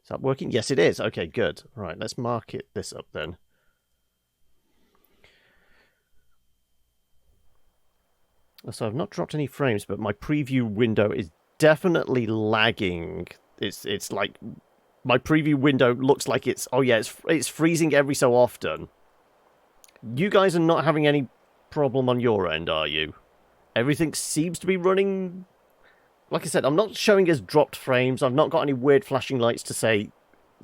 Is that working? Yes, it is. Okay, good. Right, let's mark this up then. So I've not dropped any frames, but my preview window is definitely lagging. It's like my preview window looks like it's it's freezing every so often. You guys are not having any problem on your end, are you? Everything seems to be running. Like I said, I'm not showing as dropped frames. I've not got any weird flashing lights to say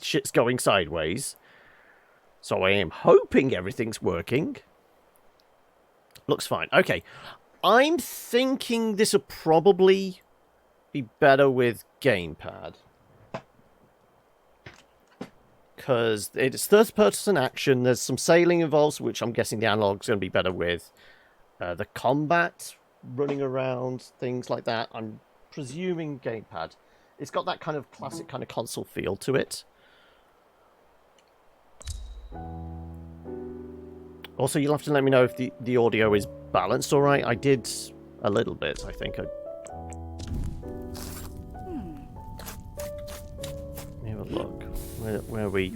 shit's going sideways. So I am hoping everything's working. Looks fine. Okay. I'm thinking this will probably be better with gamepad. Because it's third-person action. There's some sailing involved, which I'm guessing the analog's going to be better with. The combat, running around, things like that. I'm presuming gamepad. It's got that kind of classic kind of console feel to it. Also, you'll have to let me know if the audio is balanced all right. I did a little bit, I think. Let me have a look. Where are we?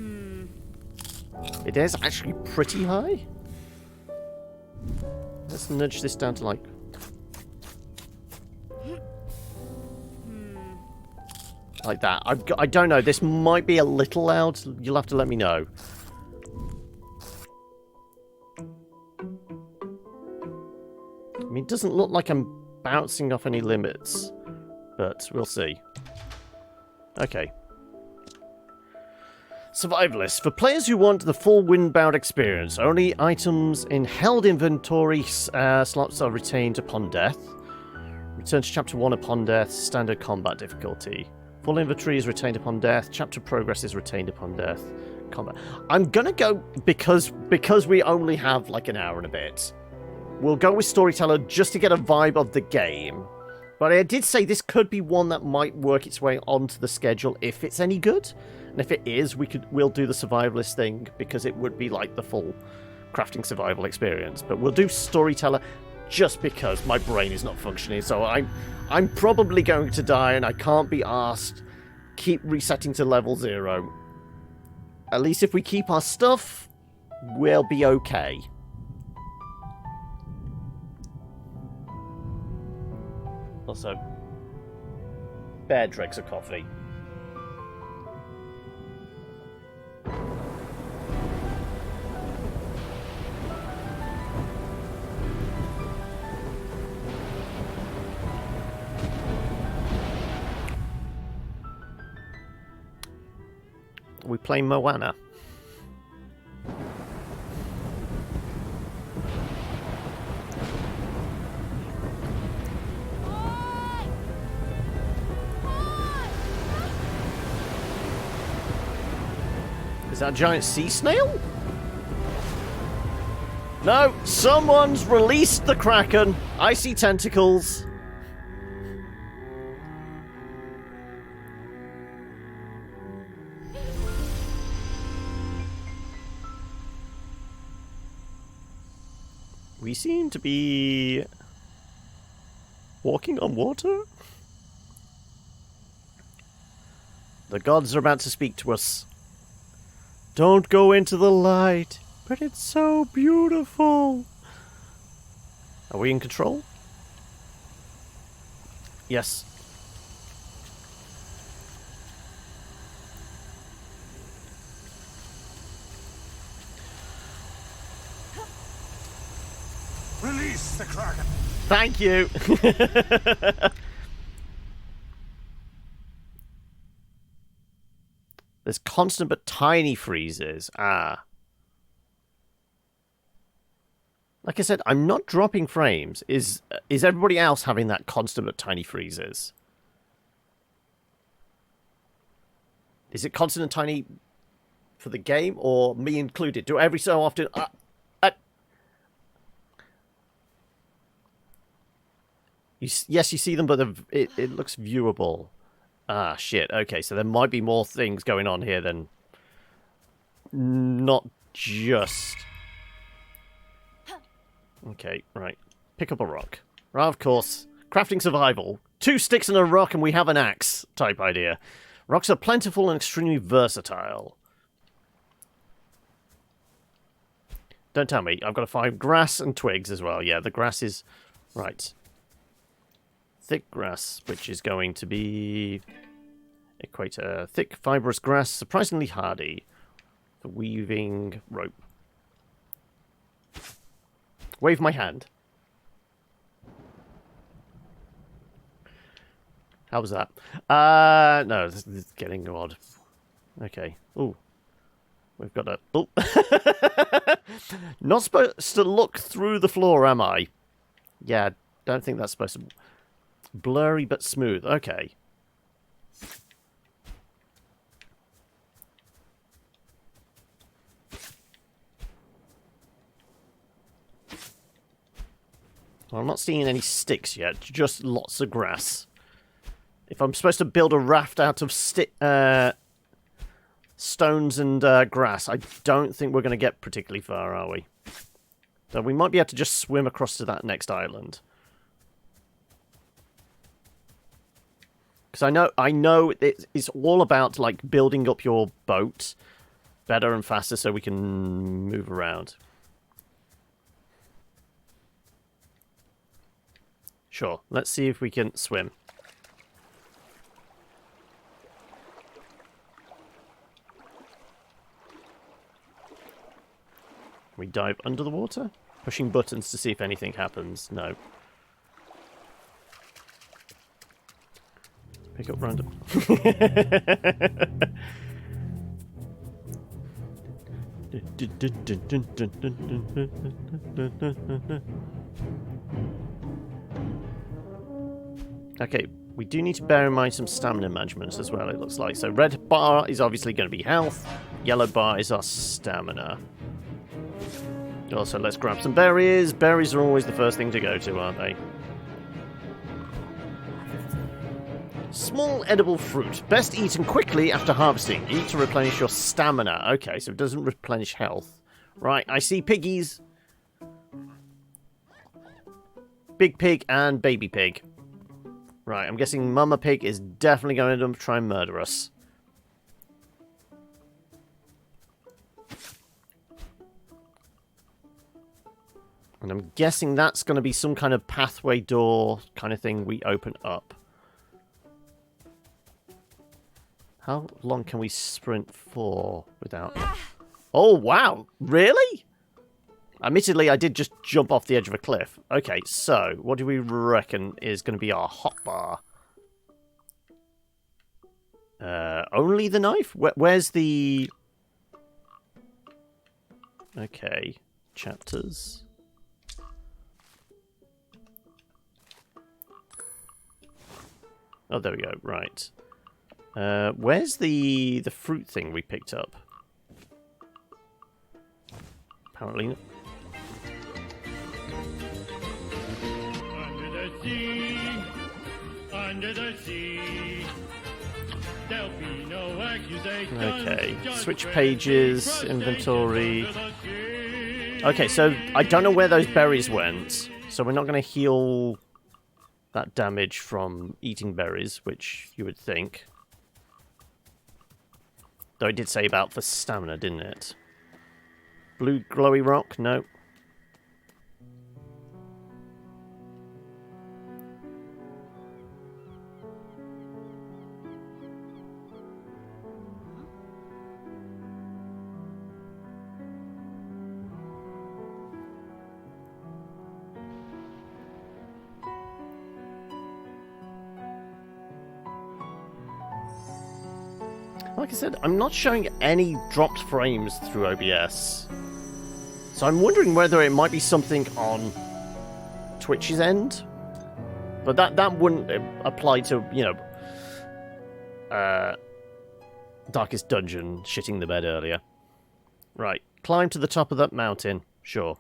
It is actually pretty high. Let's nudge this down to like... like that. I don't know. This might be a little loud. You'll have to let me know. I mean, it doesn't look like I'm bouncing off any limits, but we'll see. Okay. Survivalist. For players who want the full Windbound experience, only items in held inventory slots are retained upon death. Return to Chapter 1 upon death. Standard combat difficulty. Full inventory is retained upon death. Chapter progress is retained upon death. Combat. I'm gonna go because we only have like an hour and a bit. We'll go with Storyteller just to get a vibe of the game. But I did say this could be one that might work its way onto the schedule if it's any good. And if it is, we'll do the Survivalist thing because it would be like the full crafting survival experience. But we'll do Storyteller just because my brain is not functioning. So I'm probably going to die and I can't be asked keep resetting to level 0. At least if we keep our stuff, we'll be okay. Also, Bear drinks a coffee. We play Moana. Is that a giant sea snail? No, someone's released the Kraken. I see tentacles. We seem to be walking on water. The gods are about to speak to us. Don't go into the light, but it's so beautiful. Are we in control? Yes. Release the Kraken. Thank you. There's constant but tiny freezes. Ah. Like I said, I'm not dropping frames. Is everybody else having that constant but tiny freezes? Is it constant and tiny for the game or me included? Do every so often... yes, you see them, but it looks viewable. Ah, shit. Okay, so there might be more things going on here than... not just... Okay, right. Pick up a rock. Right, of course. Crafting survival. 2 sticks and a rock and we have an axe type idea. Rocks are plentiful and extremely versatile. Don't tell me. I've got to find grass and twigs as well. Yeah, the grass is... Right. Thick grass, which is going to be... Equator. Thick, fibrous grass, surprisingly hardy. For weaving rope. Wave my hand. How was that? No, this is getting odd. Okay. Ooh. We've got a... Oh. Not supposed to look through the floor, am I? Yeah, don't think that's supposed to... Blurry but smooth. Okay. Well, I'm not seeing any sticks yet. Just lots of grass. If I'm supposed to build a raft out of stones and grass, I don't think we're going to get particularly far, are we? So we might be able to just swim across to that next island. Because I know it's all about like building up your boat better and faster so we can move around. Sure, let's see if we can swim. We dive under the water? Pushing buttons to see if anything happens. No. Pick up random. Okay, we do need to bear in mind some stamina management as well, it looks like. So red bar is obviously going to be health. Yellow bar is our stamina. Also, let's grab some berries. Berries are always the first thing to go to, aren't they? Small edible fruit. Best eaten quickly after harvesting. Eat to replenish your stamina. Okay, so it doesn't replenish health. Right, I see piggies. Big pig and baby pig. Right, I'm guessing Mama Pig is definitely going to try and murder us. And I'm guessing that's going to be some kind of pathway door kind of thing we open up. How long can we sprint for without... Oh, wow! Really? Admittedly, I did just jump off the edge of a cliff. Okay, so what do we reckon is going to be our hotbar? Only the knife? Where's the... Okay, chapters... Oh, there we go. Right. Where's the fruit thing we picked up? Apparently. Under the sea, under the sea, there'll be no accusations. Okay. Switch pages, inventory. Okay, so I don't know where those berries went, so we're not going to heal that damage from eating berries, which you would think. Though it did say about for stamina, didn't it? Blue glowy rock? No. Like I said, I'm not showing any dropped frames through OBS. So I'm wondering whether it might be something on Twitch's end. But that wouldn't apply to, you know, Darkest Dungeon shitting the bed earlier. Right, climb to the top of that mountain, sure.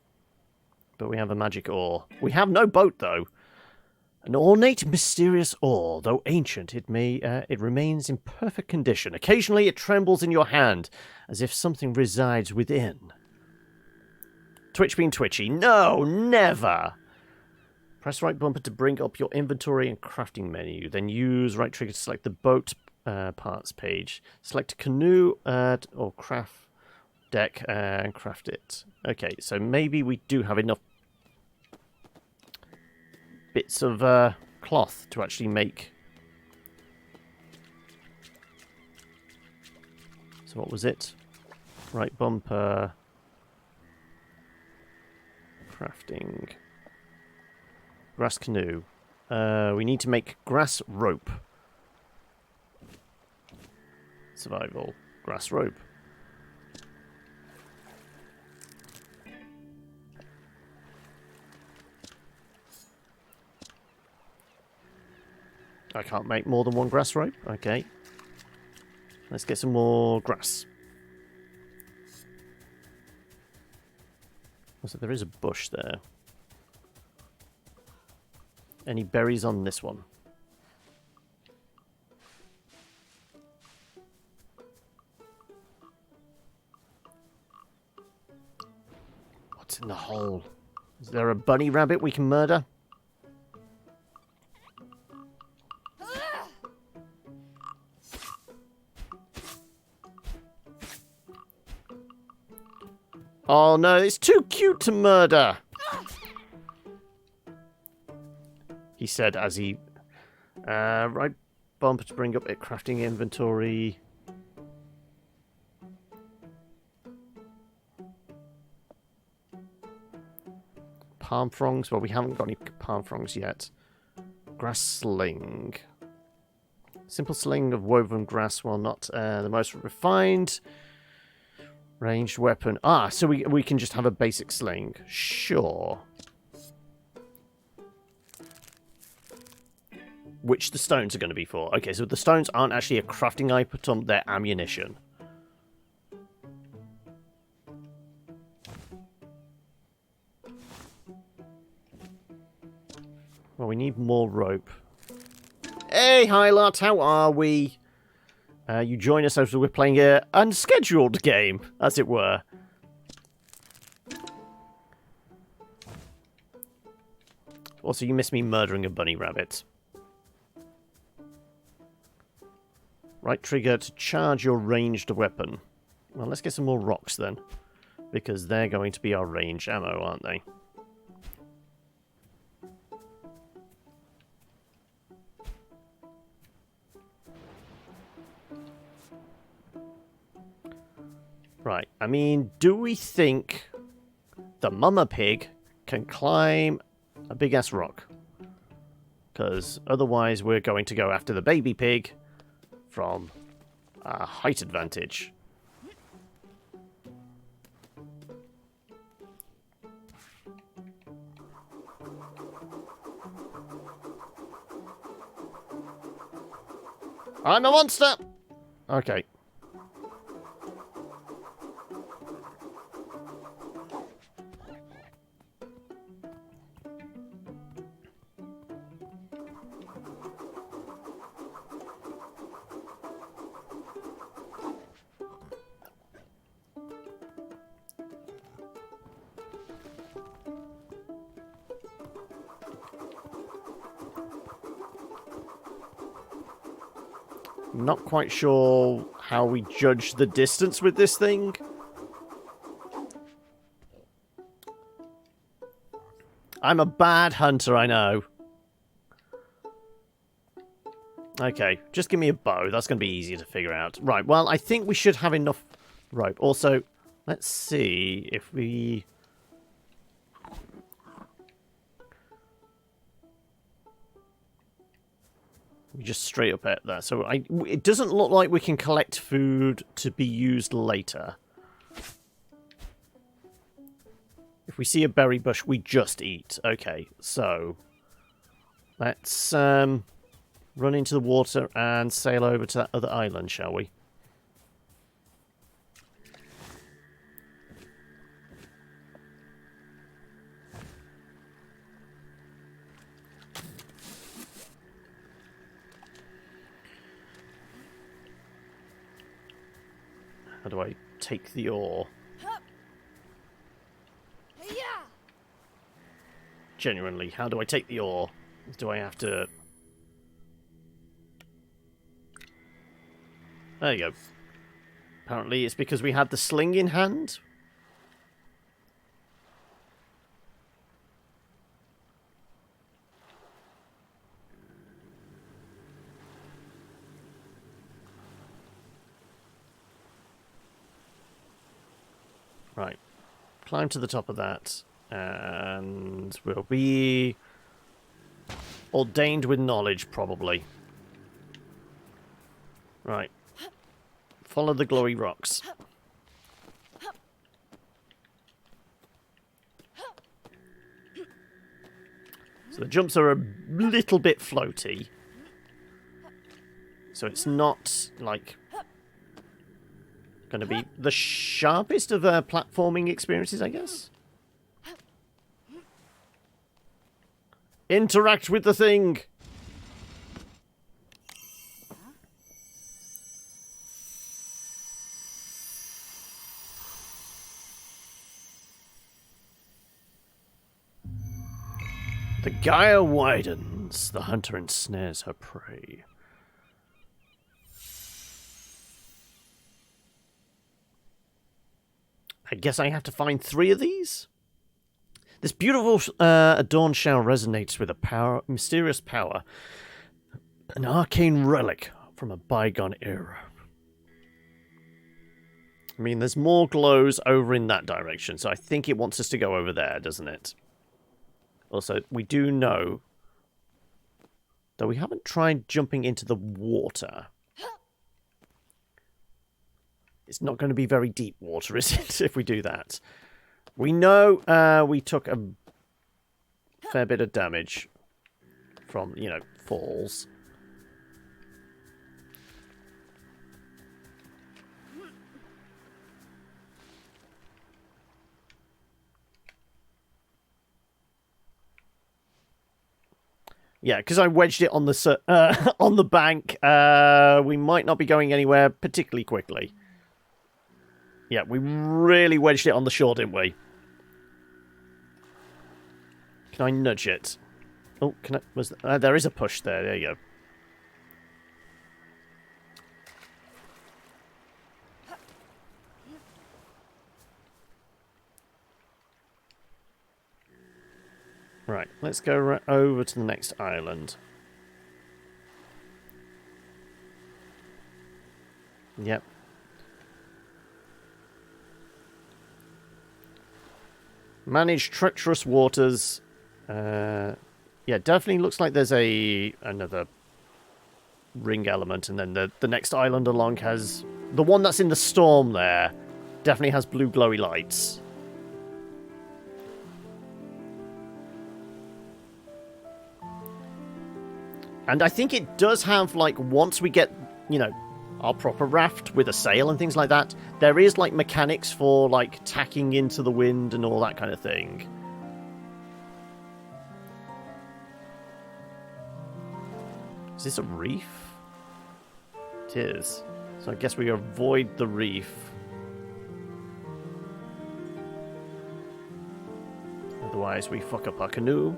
But we have a magic ore. We have no boat, though. An ornate, mysterious ore, though ancient, it remains in perfect condition. Occasionally it trembles in your hand, as if something resides within. Twitch being twitchy. No, never! Press right bumper to bring up your inventory and crafting menu. Then use right trigger to select the boat parts page. Select a canoe or craft deck and craft it. Okay, so maybe we do have enough bits of cloth to actually make. So what was it? Right bumper. Crafting. Grass canoe. We need to make grass rope. Survival. Grass rope. I can't make more than one grass rope. Okay. Let's get some more grass. So there is a bush there. Any berries on this one? What's in the hole? Is there a bunny rabbit we can murder? Oh no, it's too cute to murder! He said as he... right bumper to bring up a crafting inventory. Palm fronds? Well, we haven't got any palm fronds yet. Grass sling. Simple sling of woven grass, while not the most refined. Ranged weapon. Ah, so we can just have a basic sling. Sure. Which the stones are going to be for. Okay, so the stones aren't actually a crafting item, they're ammunition. Well, we need more rope. Hey, Hylot, how are we? You join us as we're playing an unscheduled game, as it were. Also, you missed me murdering a bunny rabbit. Right trigger to charge your ranged weapon. Well, let's get some more rocks then. Because they're going to be our ranged ammo, aren't they? Right, I mean, do we think the mama pig can climb a big-ass rock? Because otherwise we're going to go after the baby pig from a height advantage. I'm a monster! Okay. Not quite sure how we judge the distance with this thing. I'm a bad hunter, I know. Okay, just give me a bow. That's going to be easier to figure out. Right, well, I think we should have enough rope. Also, let's see if we... We just straight up at that. So it doesn't look like we can collect food to be used later. If we see a berry bush, we just eat. Okay, so let's run into the water and sail over to that other island, shall we? How do I take the ore? Genuinely, how do I take the ore? Do I have to... There you go. Apparently it's because we had the sling in hand. Right. Climb to the top of that. And we'll be ordained with knowledge, probably. Right. Follow the glowy rocks. So the jumps are a little bit floaty. So it's not, like, going to be the sharpest of platforming experiences, I guess. Interact with the thing! The gyre widens. The hunter ensnares her prey. I guess I have to find 3 of these? This beautiful adorned shell resonates with a mysterious power. An arcane relic from a bygone era. I mean, there's more glows over in that direction, so I think it wants us to go over there, doesn't it? Also, we do know, though we haven't tried jumping into the water. It's not going to be very deep water, is it, if we do that? We know we took a fair bit of damage from, you know, falls. Yeah, because I wedged it on the bank. We might not be going anywhere particularly quickly. Yeah, we really wedged it on the shore, didn't we? Can I nudge it? Oh, can I? There is a push there. There you go. Right, let's go over to the next island. Yep. Manage treacherous waters. Yeah, definitely looks like there's another ring element, and then the next island along has the one that's in the storm there. Definitely has blue glowy lights. And I think it does have, like, once we get, you know, our proper raft with a sail and things like that, there is, like, mechanics for, like, tacking into the wind and all that kind of thing. Is this a reef? It is. So I guess we avoid the reef. Otherwise we fuck up our canoe.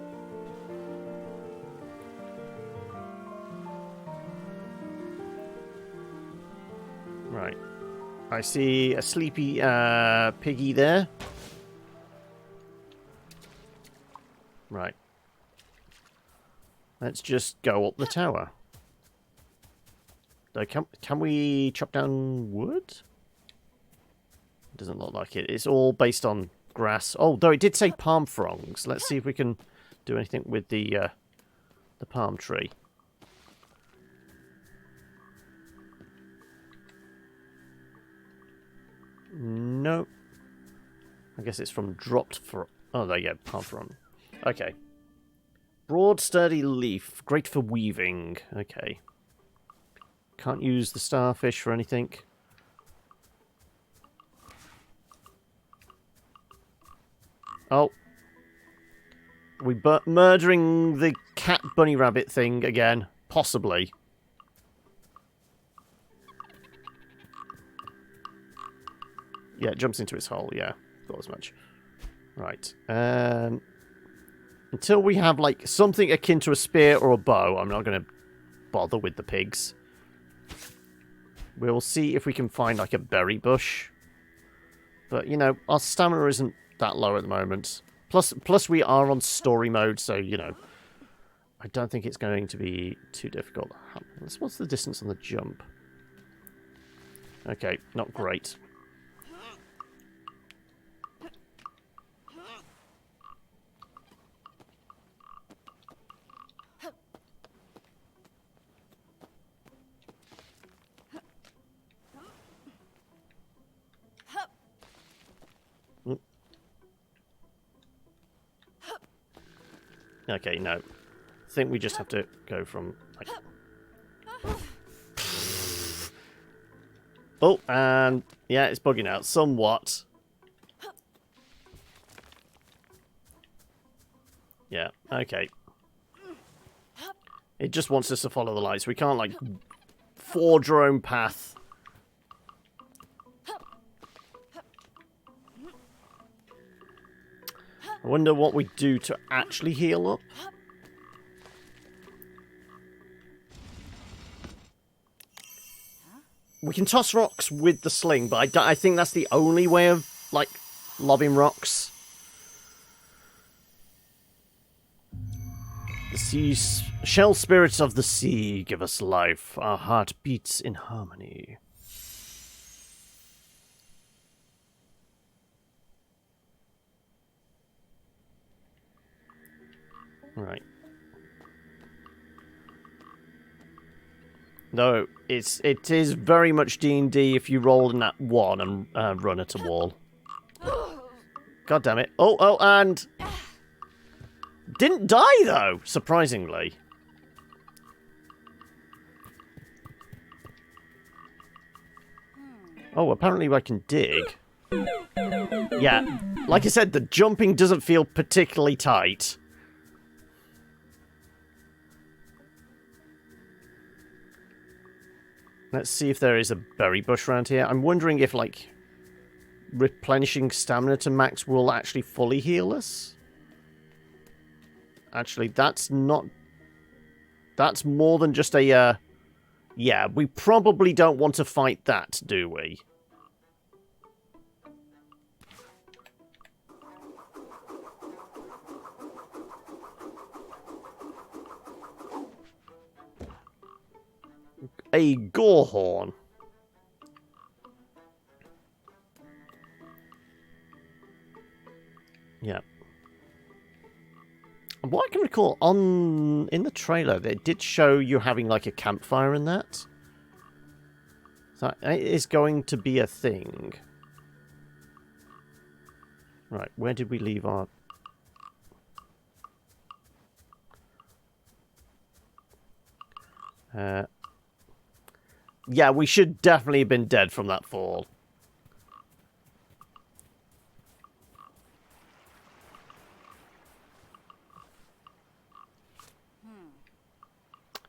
Right. I see a sleepy piggy there. Right. Let's just go up the tower. Can we chop down wood? Doesn't look like it. It's all based on grass. Oh, though it did say palm fronds. Let's see if we can do anything with the palm tree. Nope. I guess it's from dropped for. Oh, there you go. Palm frond. Okay. Broad, sturdy leaf. Great for weaving. Okay. Can't use the starfish for anything. Oh. We murdering the cat bunny rabbit thing again. Possibly. Yeah, it jumps into its hole. Yeah, thought as much. Right. Until we have, like, something akin to a spear or a bow, I'm not going to bother with the pigs. We'll see if we can find, like, a berry bush. But, you know, our stamina isn't that low at the moment. Plus we are on story mode, so, you know, I don't think it's going to be too difficult. What's the distance on the jump? Okay, not great. Okay, no. I think we just have to go from, like... Oh, and... yeah, it's bugging out somewhat. Yeah, okay. It just wants us to follow the lights. We can't, like, forge our own path. I wonder what we do to actually heal up. We can toss rocks with the sling, but I think that's the only way of, like, lobbing rocks. The sea, shell spirits of the sea give us life. Our heart beats in harmony. Right. No, it is very much D&D if you roll in that 1 and run at a wall. God damn it. Oh, and... didn't die, though, surprisingly. Oh, apparently I can dig. Yeah, like I said, the jumping doesn't feel particularly tight. Let's see if there is a berry bush around here. I'm wondering if, like, replenishing stamina to max will actually fully heal us. Actually, that's not... that's more than just a, yeah, we probably don't want to fight that, do we? A gorehorn. Yeah. What I can recall in the trailer, they did show you having like a campfire in that. So it is going to be a thing. Right, where did we leave our... yeah, we should definitely have been dead from that fall.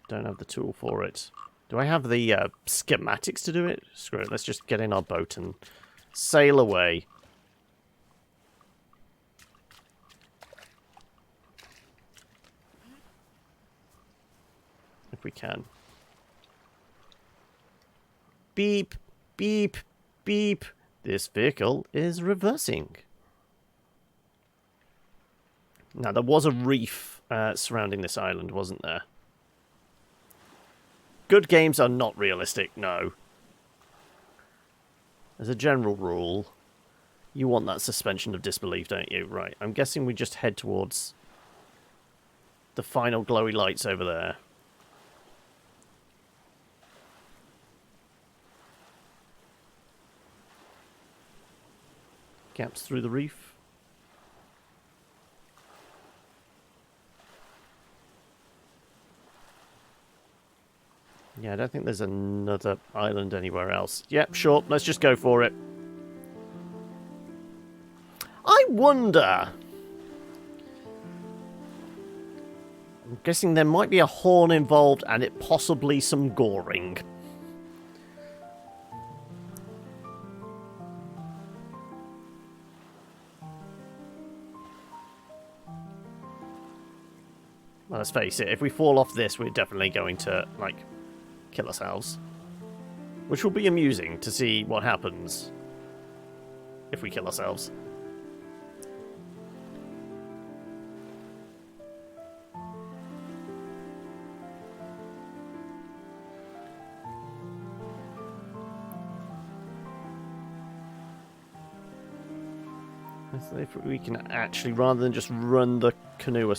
Don't have the tool for it. Do I have the schematics to do it? Screw it, let's just get in our boat and sail away. If we can. Beep, beep, beep. This vehicle is reversing. Now, there was a reef surrounding this island, wasn't there? Good games are not realistic, no. As a general rule, you want that suspension of disbelief, don't you? Right, I'm guessing we just head towards the final glowy lights over there. Gaps through the reef. Yeah, I don't think there's another island anywhere else. Yep, sure, let's just go for it. I wonder... I'm guessing there might be a horn involved and it possibly some goring. Well, let's face it, if we fall off this, we're definitely going to, like, kill ourselves. which will be amusing to see what happens if we kill ourselves. Let's see if we can actually, rather than just run the canoe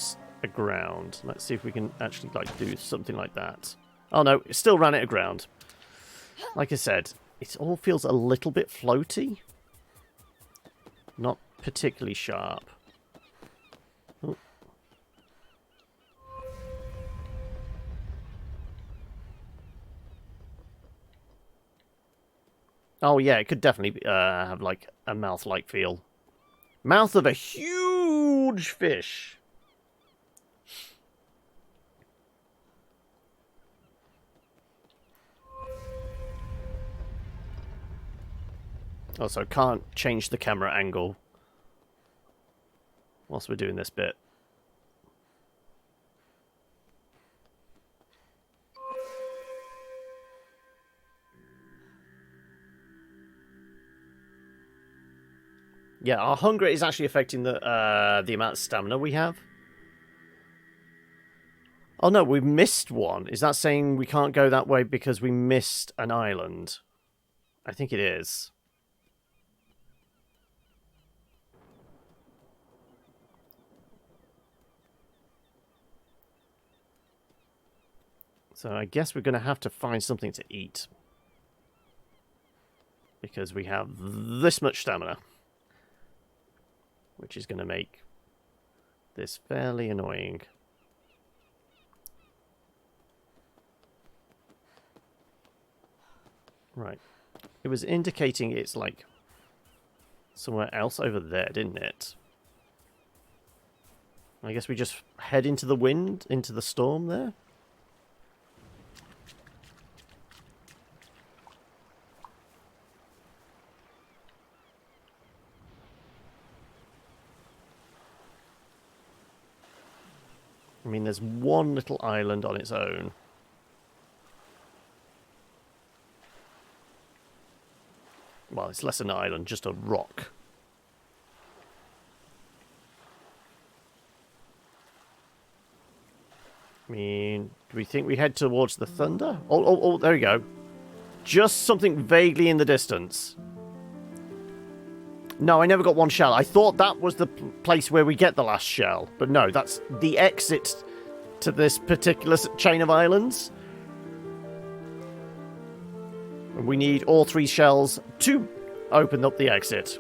aground, let's see if we can actually like do something like that. Oh no, it still ran it aground. Like I said, it all feels a little bit floaty. Not particularly sharp. Oh. Oh yeah, it could definitely have like a mouth-like feel. Mouth of a huge fish. Also, can't change the camera angle whilst we're doing this bit. Yeah, our hunger is actually affecting the amount of stamina we have. Oh no, we missed one. Is that saying we can't go that way because we missed an island? I think it is. So I guess we're going to have to find something to eat. Because we have this much stamina. Which is going to make this fairly annoying. Right. It was indicating it's like somewhere else over there, didn't it? I guess we just head into the wind, into the storm there. I mean, there's one little island on its own. Well, it's less than an island, just a rock. I mean, do we think we head towards the thunder? Oh, there we go. Just something vaguely in the distance. No, I never got one shell. I thought that was the place where we get the last shell. But no, that's the exit to this particular chain of islands. And we need all 3 shells to open up the exit.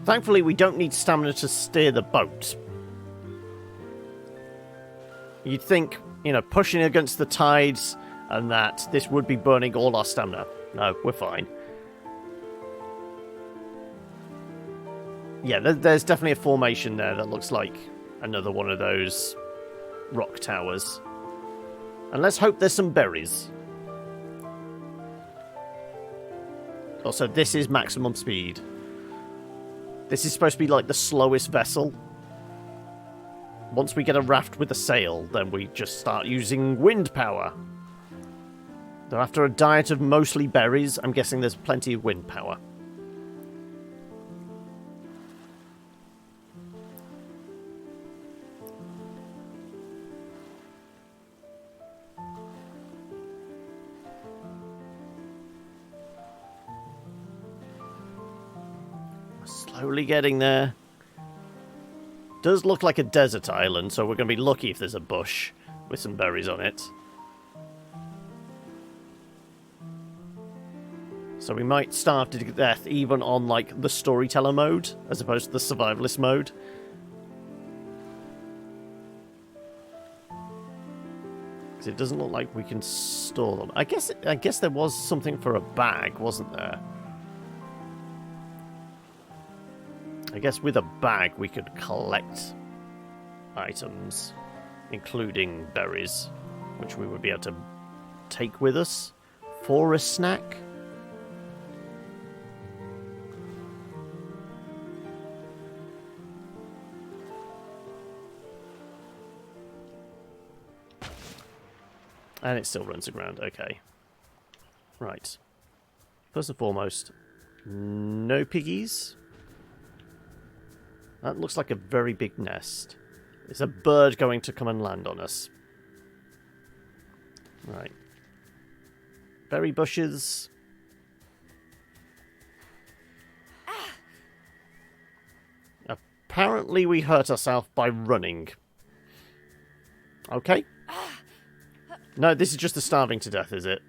Thankfully, we don't need stamina to steer the boat. You'd think, you know, pushing against the tides and that this would be burning all our stamina. No, we're fine. Yeah, there's definitely a formation there that looks like another one of those rock towers. And let's hope there's some berries. Also, this is maximum speed. This is supposed to be like the slowest vessel. Once we get a raft with a sail, then we just start using wind power. Though after a diet of mostly berries, I'm guessing there's plenty of wind power. Slowly getting there. Does look like a desert island, so we're going to be lucky if there's a bush with some berries on it. So we might starve to death even on, like, the storyteller mode, as opposed to the survivalist mode. Because it doesn't look like we can store them. I guess there was something for a bag, wasn't there? I guess with a bag we could collect items, including berries, which we would be able to take with us for a snack. And it still runs aground. Okay. Right. First and foremost, no piggies. That looks like a very big nest. Is a bird going to come and land on us? Right. Berry bushes. Apparently we hurt ourselves by running. Okay. No, this is just the starving to death, is it?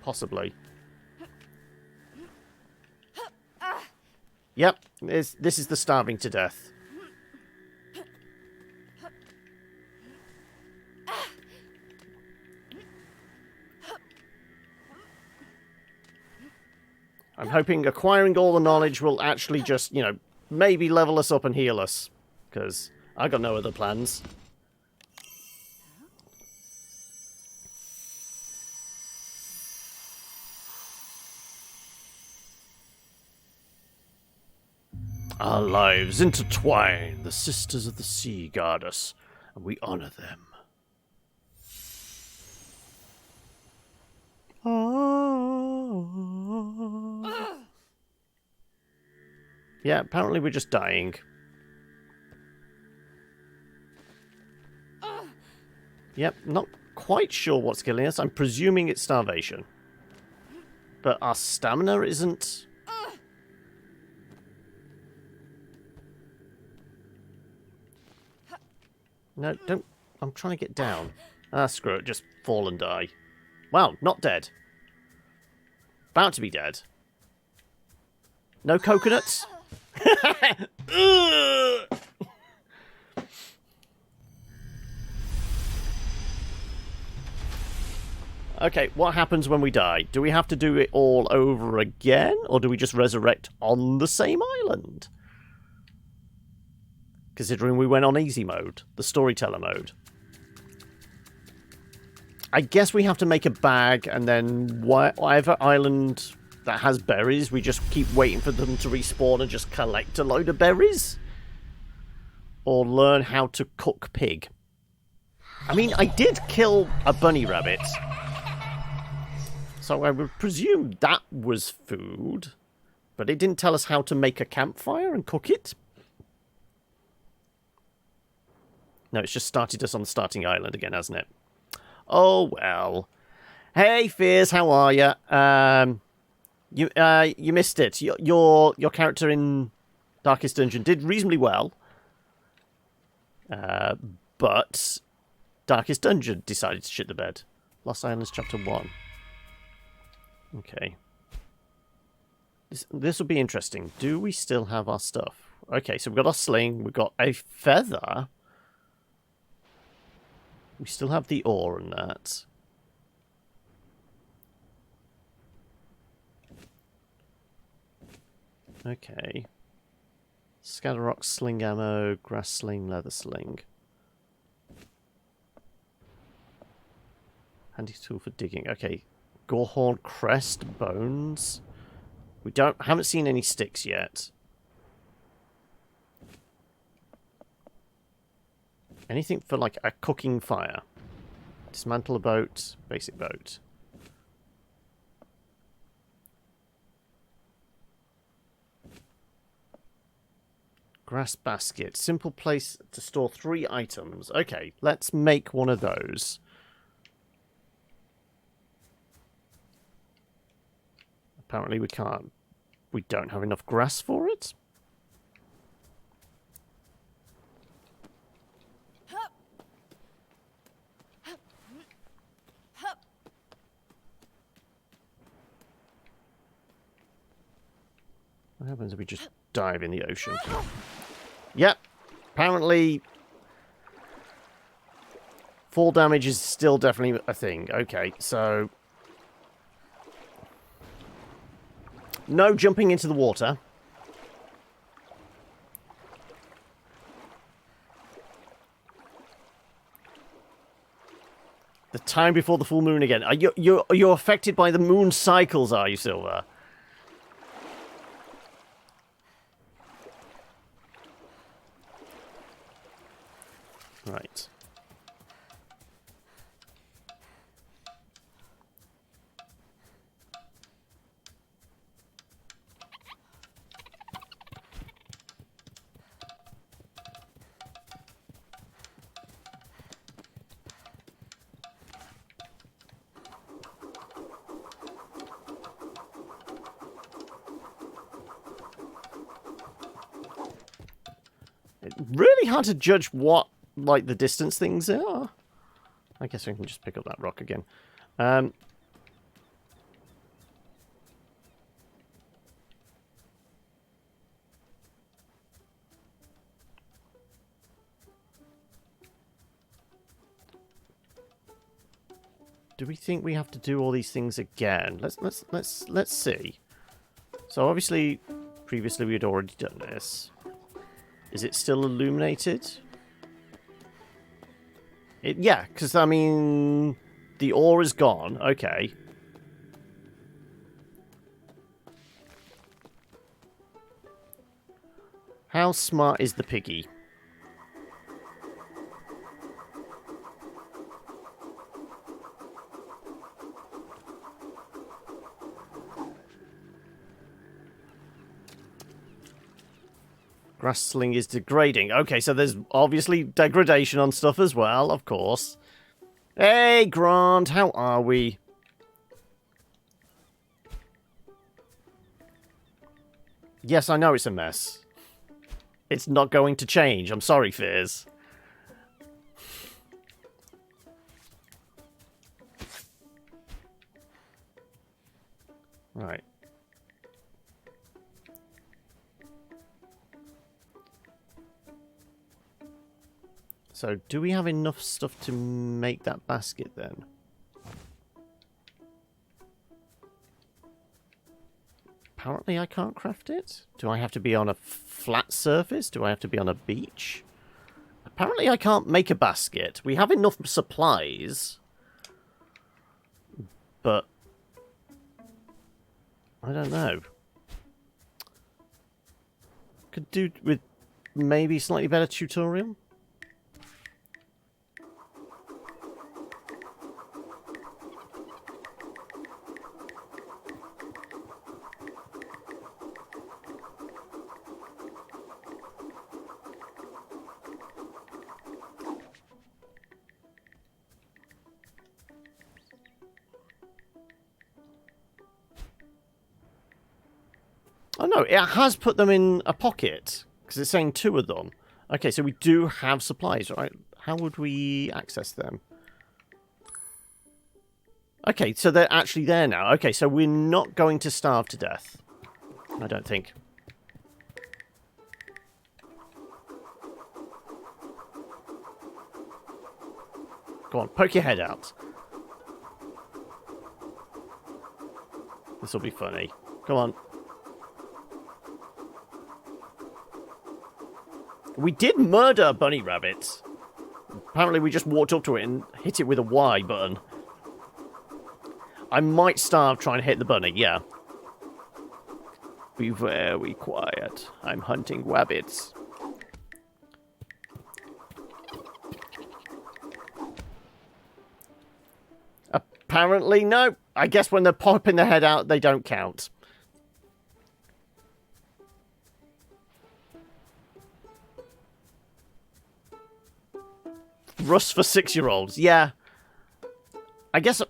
Possibly. Yep, this is the starving to death. I'm hoping acquiring all the knowledge will actually just, you know, maybe level us up and heal us. Because I got no other plans. Our lives intertwine. The sisters of the sea guard us, and we honor them. Yeah, apparently we're just dying. Yep, not quite sure what's killing us. I'm presuming it's starvation. But our stamina isn't... No, don't... I'm trying to get down. Ah, screw it. Just fall and die. Wow, not dead. About to be dead. No coconuts? Okay, what happens when we die? Do we have to do it all over again? Or do we just resurrect on the same island? Considering we went on easy mode, the storyteller mode. I guess we have to make a bag, and then whatever island that has berries, we just keep waiting for them to respawn and just collect a load of berries? Or learn how to cook pig. I mean, I did kill a bunny rabbit. So I would presume that was food. But it didn't tell us how to make a campfire and cook it. No, it's just started us on the starting island again, hasn't it? Oh, well. Hey, Fears, how are you? You missed it. Your character in Darkest Dungeon did reasonably well. But Darkest Dungeon decided to shit the bed. Lost Islands Chapter 1. Okay. This will be interesting. Do we still have our stuff? Okay, so we've got our sling. We've got a feather. We still have the ore and that. Okay. Scatter rock, sling ammo, grass sling, leather sling. Handy tool for digging. Okay. Gorehorn crest, bones. We haven't seen any sticks yet. Anything for like a cooking fire. Dismantle a boat, basic boat. Grass basket. Simple place to store 3 items. Okay, let's make one of those. Apparently we can't. We don't have enough grass for it. What happens if we just dive in the ocean? Yep. Apparently, fall damage is still definitely a thing. Okay, so... no jumping into the water. The time before the full moon again. You're affected by the moon cycles, are you, Silver? Right. It's really hard to judge what, like, the distance things are. I guess we can just pick up that rock again. Do we think we have to do all these things again? Let's see. So obviously, previously we had already done this. Is it still illuminated? Yeah, because I mean, the ore is gone. Okay. How smart is the piggy? Grass sling is degrading. Okay, so there's obviously degradation on stuff as well, of course. Hey, Grant, how are we? Yes, I know it's a mess. It's not going to change. I'm sorry, Fears. Right. So, do we have enough stuff to make that basket then? Apparently I can't craft it. Do I have to be on a flat surface? Do I have to be on a beach? Apparently I can't make a basket. We have enough supplies. But I don't know. Could do with maybe slightly better tutorial. Oh no, it has put them in a pocket, because it's saying 2 of them. Okay, so we do have supplies, right? How would we access them? Okay, so they're actually there now. Okay, so we're not going to starve to death. I don't think. Go on, poke your head out. This will be funny. Come on. We did murder a bunny rabbit. Apparently we just walked up to it and hit it with a Y button. I might starve trying to hit the bunny, yeah. Be very quiet. I'm hunting rabbits. Apparently, no. I guess when they're popping their head out, they don't count. Rust for 6-year-olds, yeah. I guess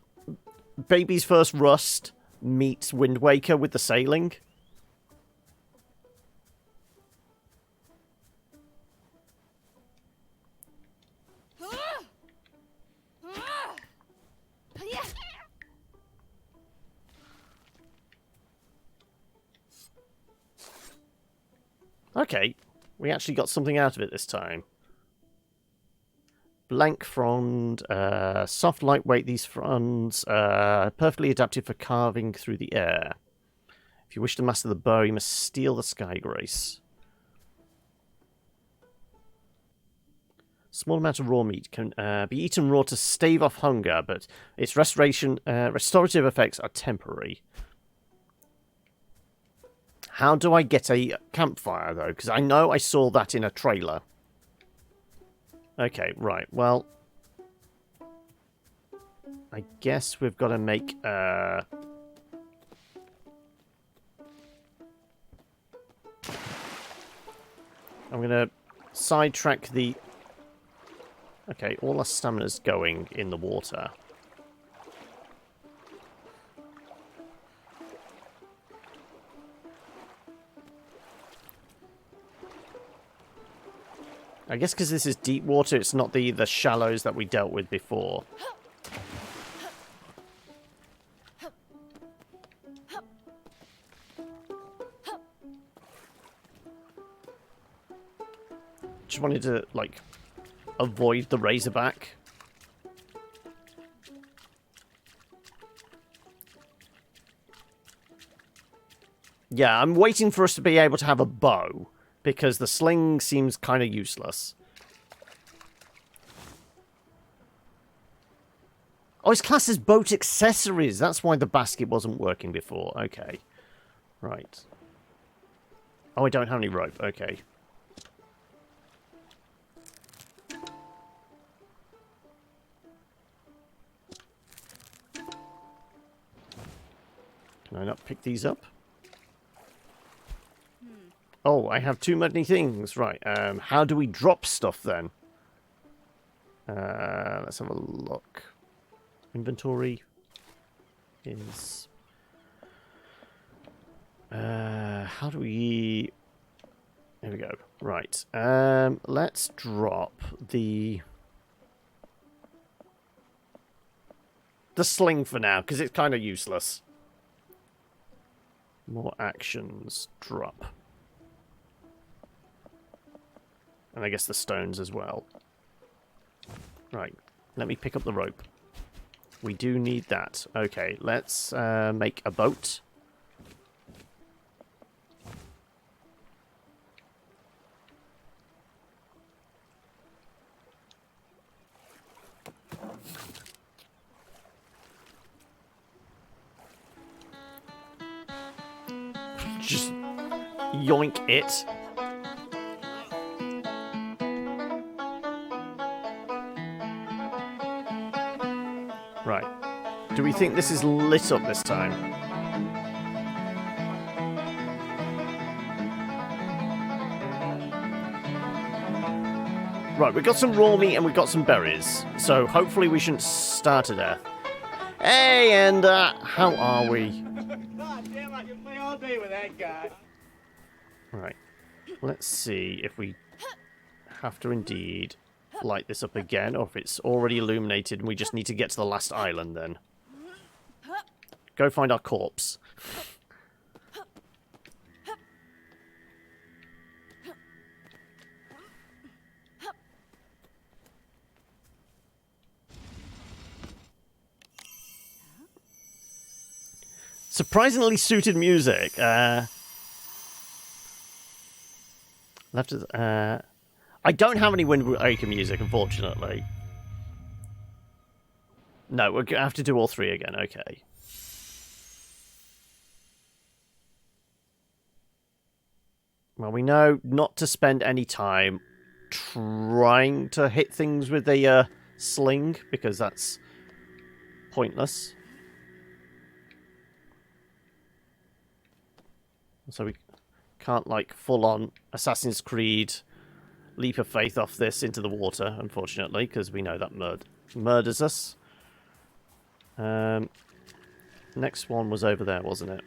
baby's first Rust meets Wind Waker with the sailing. Okay, we actually got something out of it this time. Blank frond, soft, lightweight, these fronds, perfectly adapted for carving through the air. If you wish to master the bow, you must steal the sky grace. Small amount of raw meat can be eaten raw to stave off hunger, but its restorative effects are temporary. How do I get a campfire, though? Because I know I saw that in a trailer. Okay, right, well... I guess we've got to make, I'm going to sidetrack the... Okay, all our stamina's going in the water. I guess because this is deep water, it's not the shallows that we dealt with before. Just wanted to, like, avoid the razorback. Yeah, I'm waiting for us to be able to have a bow, because the sling seems kind of useless. Oh, it's classed as boat accessories. That's why the basket wasn't working before. Okay. Right. Oh, I don't have any rope. Okay. Can I not pick these up? Oh, I have too many things. Right. How do we drop stuff then? Let's have a look. Inventory is... how do we... There we go. Right. Let's drop the sling for now, because it's kind of useless. More actions. Drop. And I guess the stones as well. Right. Let me pick up the rope. We do need that. Okay, let's make a boat. Just yoink it. Right. Do we think this is lit up this time? Right, we've got some raw meat and we've got some berries. So hopefully we shouldn't starve to death. Hey, and how are we? God damn, I can play all day with that guy. Right. Let's see if we have to indeed light this up again, or if it's already illuminated and we just need to get to the last island then. Go find our corpse. Surprisingly suited music. I don't have any Windwaker music, unfortunately. No, we're gonna have to do all three again. Okay. Well, we know not to spend any time trying to hit things with a sling, because that's pointless. So we can't, like, full-on Assassin's Creed leap of faith off this into the water, unfortunately, because we know that murders us. Next one was over there, wasn't it?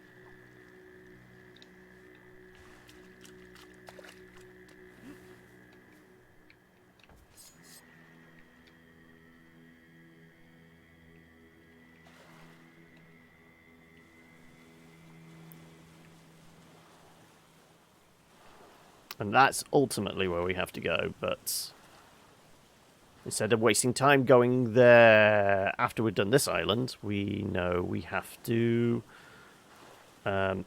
And that's ultimately where we have to go, but instead of wasting time going there after we've done this island, we know we have to head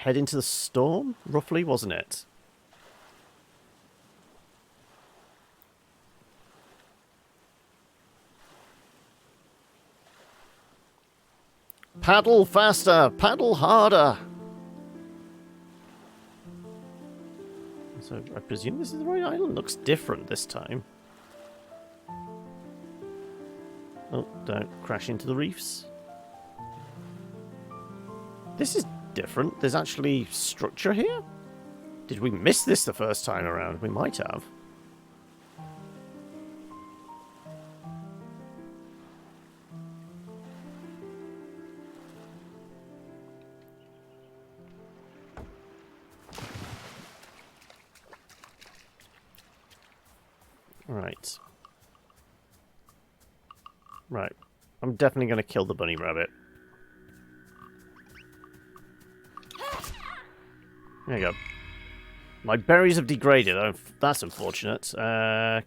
into the storm, roughly, wasn't it? Paddle faster, paddle harder. So I presume this is the right island. Looks different this time. Oh, don't crash into the reefs. This is different. There's actually structure here? Did we miss this the first time around? We might have. Right. Right. I'm definitely going to kill the bunny rabbit. There you go. My berries have degraded. Oh, that's unfortunate. I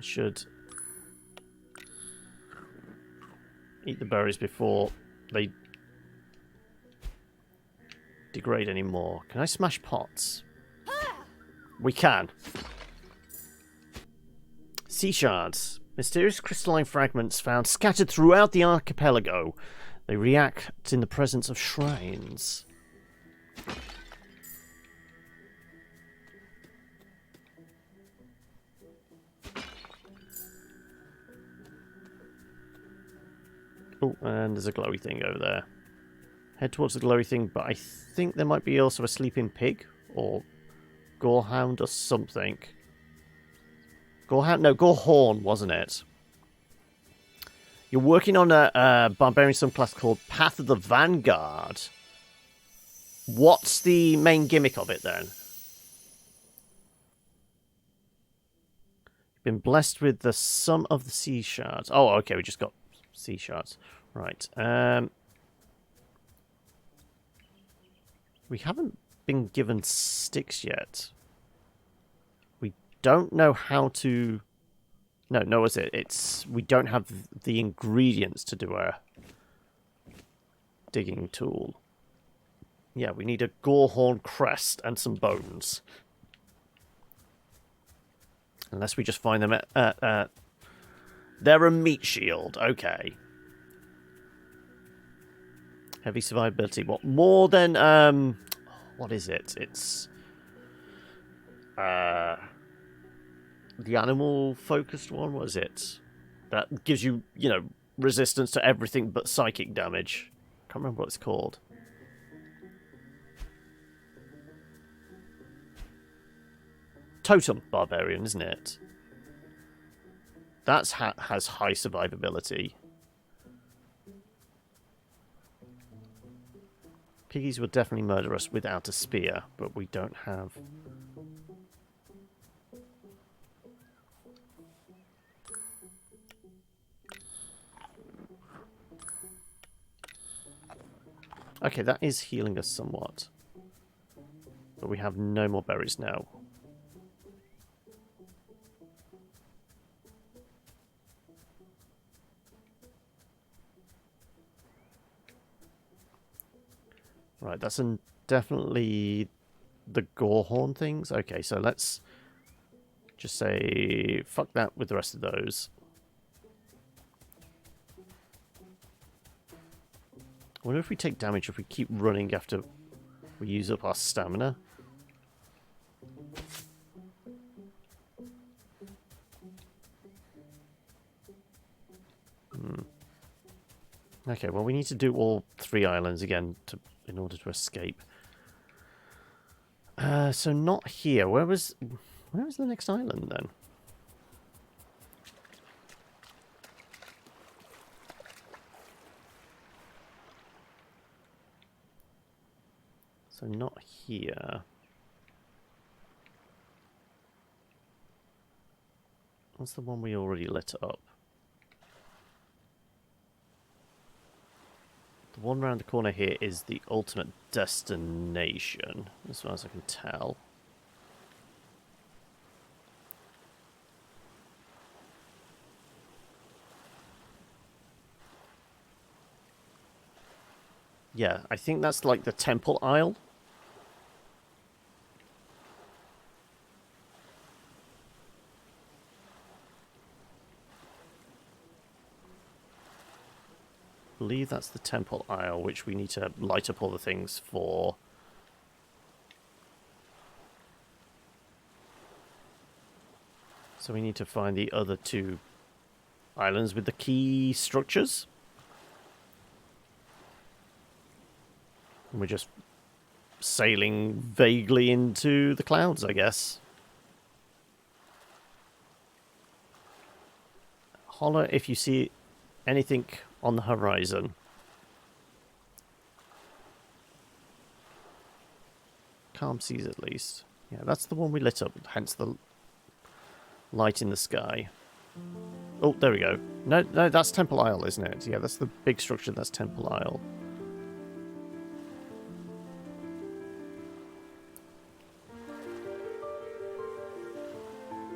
should eat the berries before they degrade anymore. Can I smash pots? We can. Sea shards. Mysterious crystalline fragments found scattered throughout the archipelago. They react in the presence of shrines. Oh, and there's a glowy thing over there. Head towards the glowy thing, but I think there might be also a sleeping pig or gorehound or something. Gorehound? No, gorehorn, wasn't it? You're working on a barbarian subclass called Path of the Vanguard. What's the main gimmick of it then? Been blessed with the sum of the sea shards. Oh, okay, we just got sea shards. Right. We haven't been given sticks yet. We don't know how to... No, is it? It's... We don't have the ingredients to do a digging tool. Yeah, we need a gorehorn crest and some bones. Unless we just find them at they're a meat shield. Okay. Heavy survivability. What more than what is it? It's the animal focused one. What is it? That gives you, resistance to everything but psychic damage. Can't remember what it's called. Totem barbarian, isn't it? That has high survivability. Piggies would definitely murder us without a spear, but we don't have... Okay, that is healing us somewhat. But we have no more berries now. Right, that's definitely the gorehorn things. Okay, so let's just say fuck that with the rest of those. I wonder if we take damage if we keep running after we use up our stamina. Okay, well we need to do all 3 islands again in order to escape. So not here. Where was the next island then? So not here. What's the one we already lit up? The one round the corner here is the ultimate destination, as far as I can tell. Yeah, I think that's like the temple isle. I believe that's the temple isle, which we need to light up all the things for. So we need to find the other 2 islands with the key structures. And we're just sailing vaguely into the clouds, I guess. Holler if you see anything on the horizon. calm seas at least. Yeah, that's the one we lit up, hence the light in the sky. Oh, there we go. No, that's Temple Isle, isn't it? Yeah, that's the big structure, that's Temple Isle.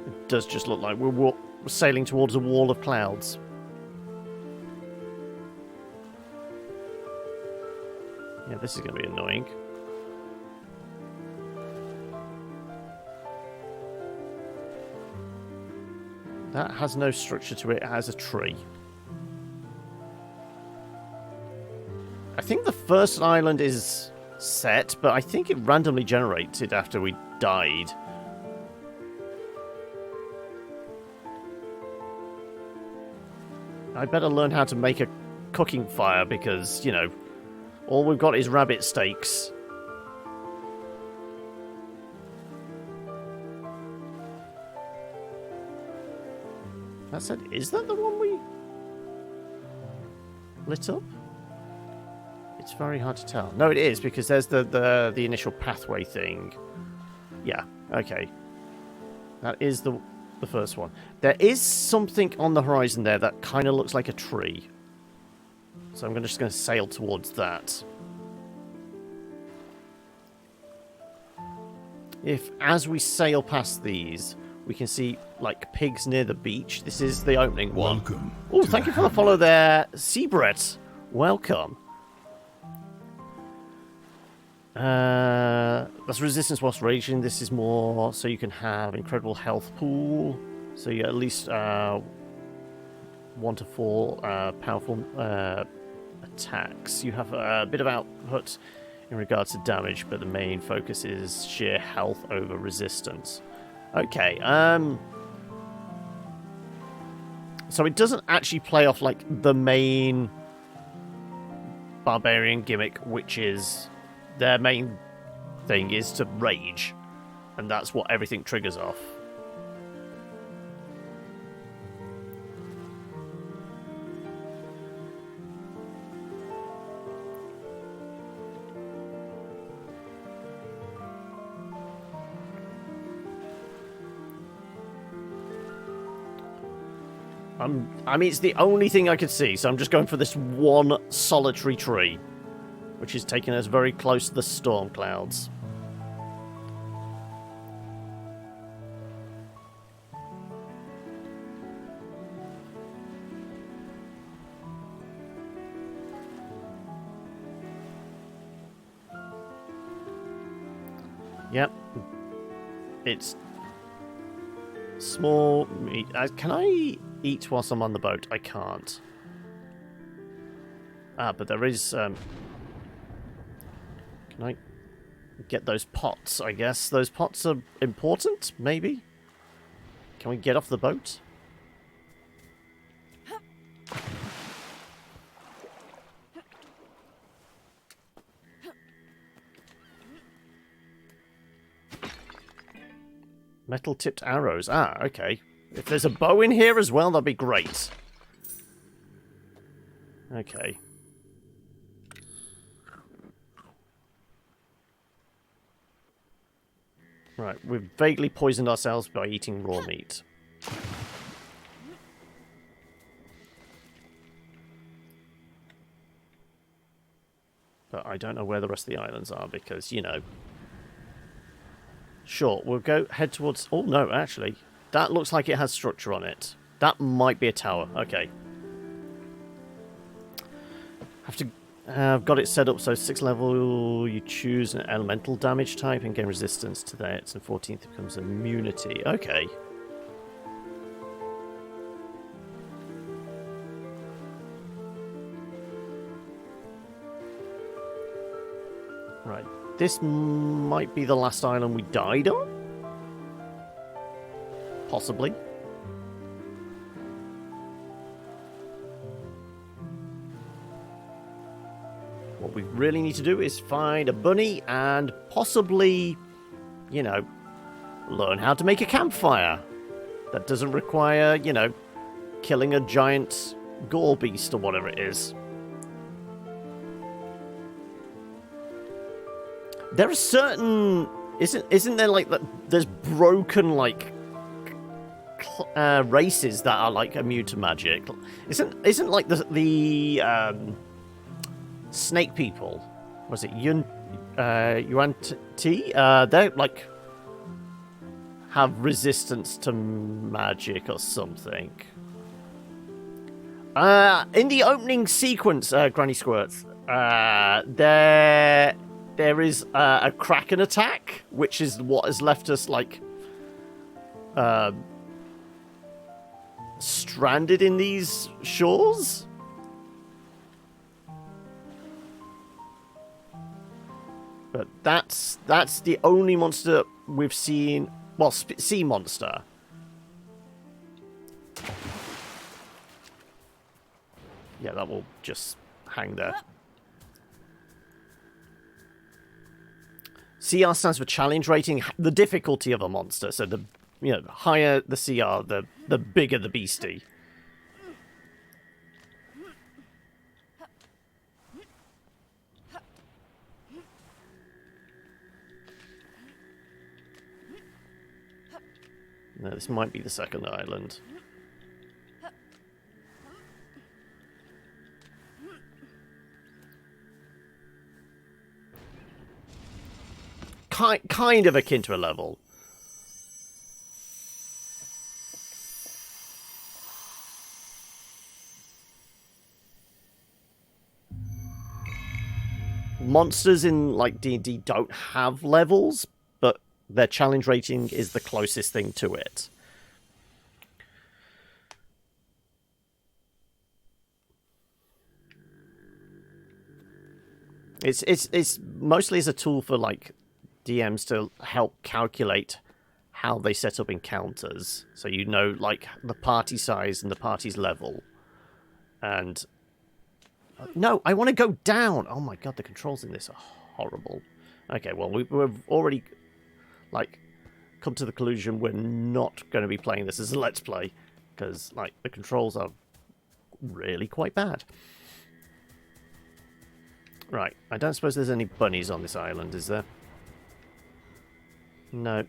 It does just look like we're sailing towards a wall of clouds. Yeah, this is going to be annoying. That has no structure to it. It has a tree. I think the first island is set, but I think it randomly generated after we died. I better learn how to make a cooking fire because, you know, all we've got is rabbit steaks. That said, is that the one we lit up? It's very hard to tell. No, it is, because there's the initial pathway thing. Yeah, okay. That is the first one. There is something on the horizon there that kind of looks like a tree. So I'm just going to sail towards that. If, as we sail past these, we can see, like, pigs near the beach. This is the opening one. Welcome. Oh, thank you for the follow there, Seabret. Welcome. That's resistance whilst raging. This is more so you can have incredible health pool. So you at least 1 to 4 powerful attacks. You have a bit of output in regards to damage, but the main focus is sheer health over resistance. Okay, so it doesn't actually play off like the main barbarian gimmick, which is their main thing is to rage, and that's what everything triggers off. I mean, it's the only thing I could see, so I'm just going for this one solitary tree, which is taking us very close to the storm clouds. Yep. It's small meat. Can I eat whilst I'm on the boat? I can't. Ah, but there is... Can I get those pots, I guess? Those pots are important, maybe? Can we get off the boat? Metal-tipped arrows. Ah, okay. If there's a bow in here as well, that'd be great. Okay. Right, we've vaguely poisoned ourselves by eating raw meat. But I don't know where the rest of the islands are because, you know... Sure, we'll head towards... Oh, no, actually. That looks like it has structure on it. That might be a tower. Okay. I've got it set up so 6th level you choose an elemental damage type and gain resistance to that, and 14th becomes immunity. Okay. Right. This might be the last island we died on? Possibly. What we really need to do is find a bunny and possibly, you know, learn how to make a campfire. That doesn't require, you know, killing a giant gore beast or whatever it is. There are certain... Isn't there, like, there's broken, like, races that are, like, immune to magic? Isn't like, the snake people... Was it Yuan Ti? They're, like... have resistance to magic or something. In the opening sequence, Granny Squirts, there is a Kraken attack, which is what has left us, like, stranded in these shores. But that's the only monster we've seen. Well, sea monster. Yeah, that will just hang there. CR stands for challenge rating, the difficulty of a monster. So the higher the CR, the bigger the beastie. No, this might be the second island. Kind of akin to a level. Monsters in, like, D&D don't have levels, but their challenge rating is the closest thing to it. It's mostly as a tool for, like, DMs to help calculate how they set up encounters. So you know, like, the party size and the party's level. And... No, I want to go down! Oh my god, the controls in this are horrible. Okay, well, we've already, like, come to the conclusion we're not going to be playing this as a Let's Play. Because, like, the controls are really quite bad. Right, I don't suppose there's any bunnies on this island, is there? No.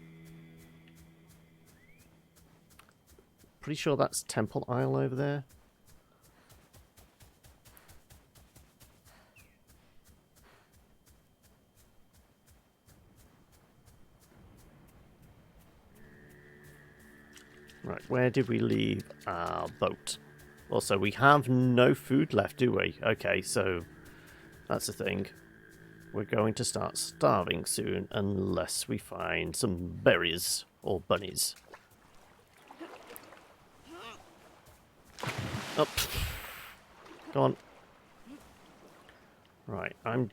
Pretty sure that's Temple Isle over there. Right, where did we leave our boat? Also, we have no food left, do we? Okay, so that's the thing. We're going to start starving soon unless we find some berries or bunnies. Up. Go on. Right, I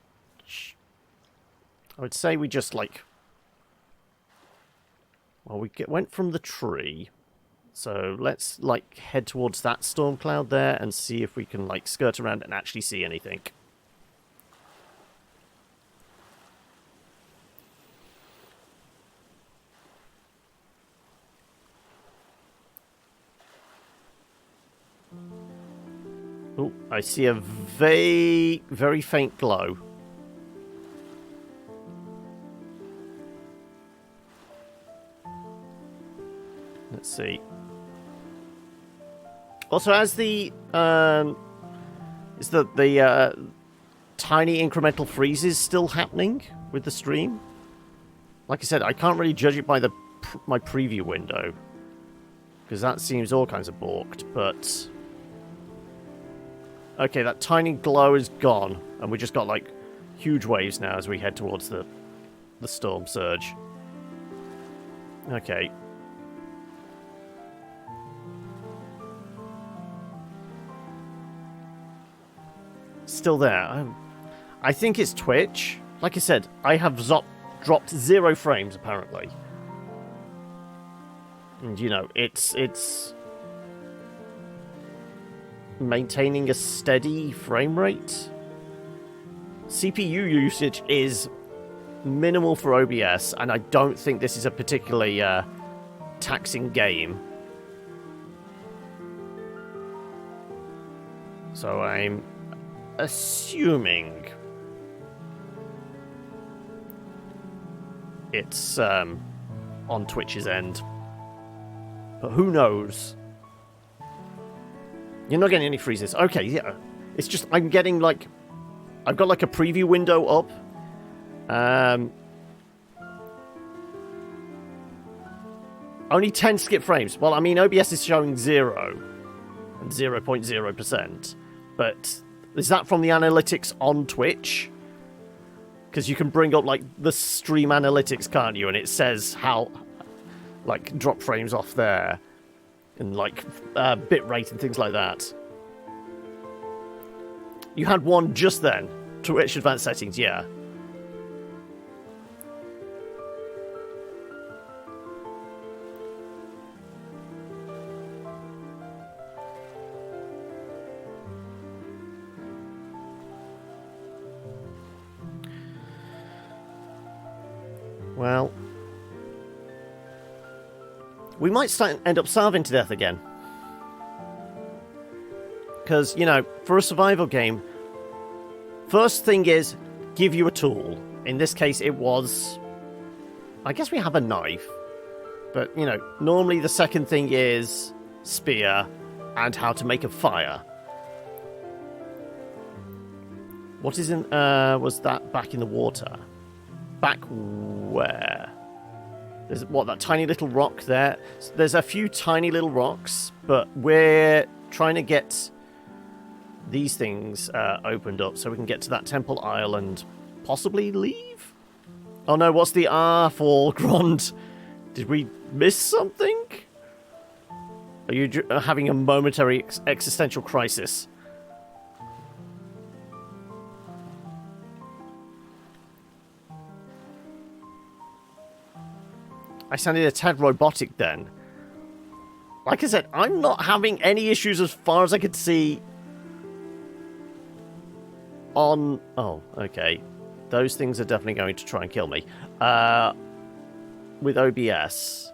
would say we just, like... Well, we went from the tree. So let's, like, head towards that storm cloud there and see if we can, like, skirt around and actually see anything. Oh, I see a very faint glow. Let's see. Also, as the is the tiny incremental freezes still happening with the stream? Like I said, I can't really judge it by my preview window because that seems all kinds of balked. But okay, that tiny glow is gone, and we just got, like, huge waves now as we head towards the storm surge. Okay. Still there. I think it's Twitch. Like I said, I have dropped 0 frames, apparently. And, you know, it's maintaining a steady frame rate. CPU usage is minimal for OBS, and I don't think this is a particularly taxing game. So I'm assuming it's on Twitch's end. But who knows? You're not getting any freezes. Okay, yeah. It's just I'm getting like... I've got like a preview window up. Only 10 skip frames. Well, I mean, OBS is showing 0 and 0.0%. But is that from the analytics on Twitch? Because you can bring up, like, the stream analytics, can't you? And it says how, like, drop frames off there. And, like, bit rate and things like that. You had one just then. Twitch advanced settings, yeah. Well, we might end up starving to death again. Because, you know, for a survival game, first thing is, give you a tool. In this case, it was... I guess we have a knife. But, you know, normally the second thing is spear and how to make a fire. What is in... was that back in the water? Back where? There's, what, that tiny little rock there? There's a few tiny little rocks, but we're trying to get these things opened up so we can get to that temple isle and possibly leave? Oh no, what's the R for, Grond? Did we miss something? Are you having a momentary existential crisis? I sounded a tad robotic then. Like I said, I'm not having any issues as far as I could see on... Oh, okay. Those things are definitely going to try and kill me. With OBS.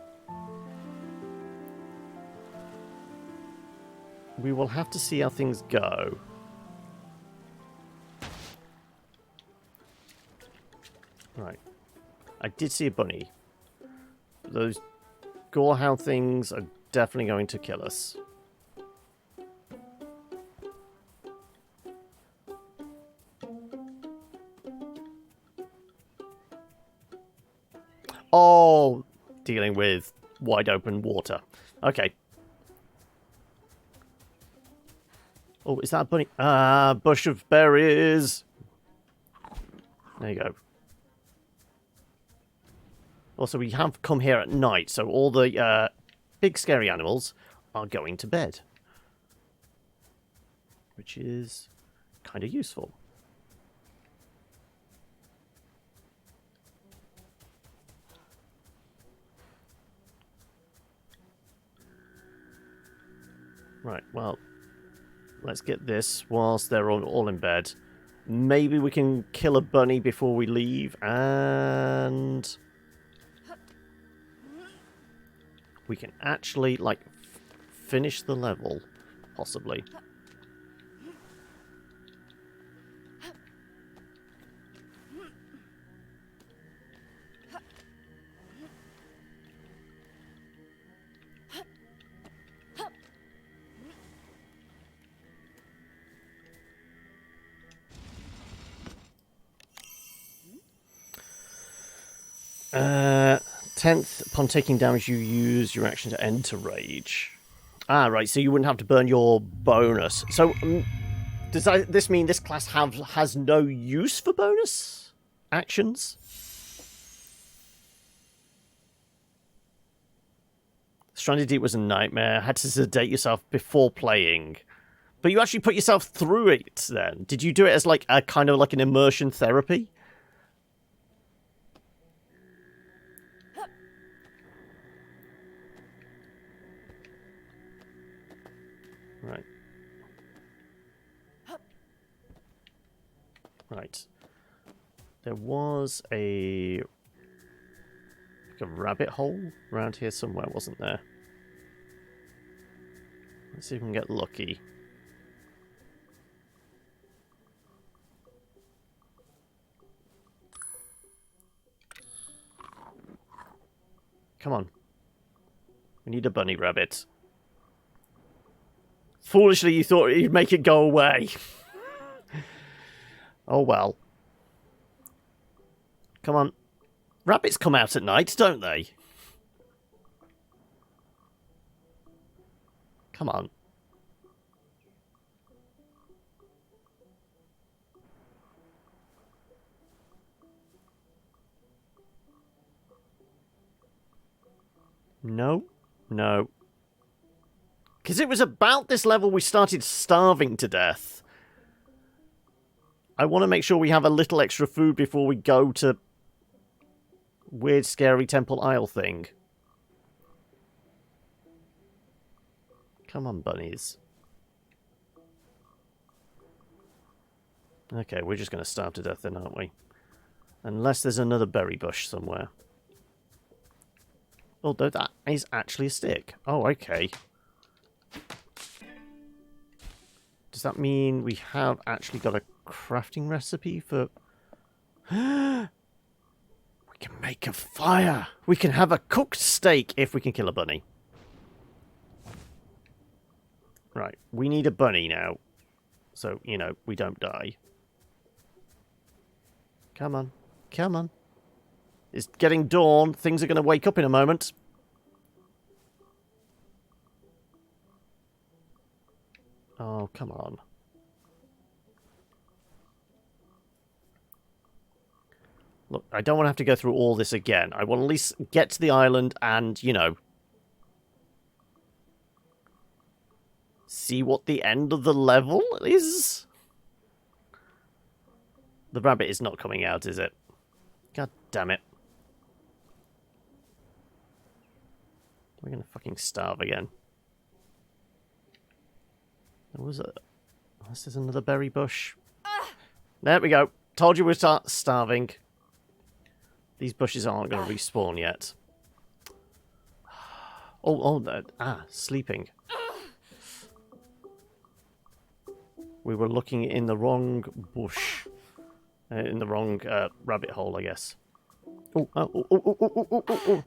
We will have to see how things go. Right. I did see a bunny. Those gorehound things are definitely going to kill us. Oh, dealing with wide open water. Okay. Oh, is that a bunny? Ah, bush of berries. There you go. Also, we have come here at night, so all the big scary animals are going to bed. Which is kind of useful. Right, well, let's get this whilst they're all in bed. Maybe we can kill a bunny before we leave, and... we can actually, like, finish the level, possibly. Tenth, upon taking damage, you use your action to enter rage. Ah, right, so you wouldn't have to burn your bonus. So, does this mean this class has no use for bonus actions? Stranded Deep was a nightmare. Had to sedate yourself before playing. But you actually put yourself through it then. Did you do it as like a kind of like an immersion therapy? Right. Right. There was a rabbit hole around here somewhere, wasn't there? Let's see if we can get lucky. Come on. We need a bunny rabbit. Foolishly, you thought you'd make it go away. Oh well. Come on. Rabbits come out at night, don't they? Come on. No. No. Because it was about this level we started starving to death. I want to make sure we have a little extra food before we go to weird, scary Temple Isle thing. Come on, bunnies. Okay, we're just going to starve to death then, aren't we? Unless there's another berry bush somewhere. Although that is actually a stick. Oh, okay. Does that mean we have actually got a crafting recipe for... We can make a fire! We can have a cooked steak if we can kill a bunny. Right, we need a bunny now. So, you know, we don't die. Come on. Come on. It's getting dawn. Things are going to wake up in a moment. Oh, come on. Look, I don't want to have to go through all this again. I want to at least get to the island and, you know, see what the end of the level is. The rabbit is not coming out, is it? God damn it. We're going to fucking starve again. There was a... This is another berry bush. There we go. Told you we'd start starving. These bushes aren't going to respawn yet. Sleeping. We were looking in the wrong bush. In the wrong rabbit hole, I guess. Oh.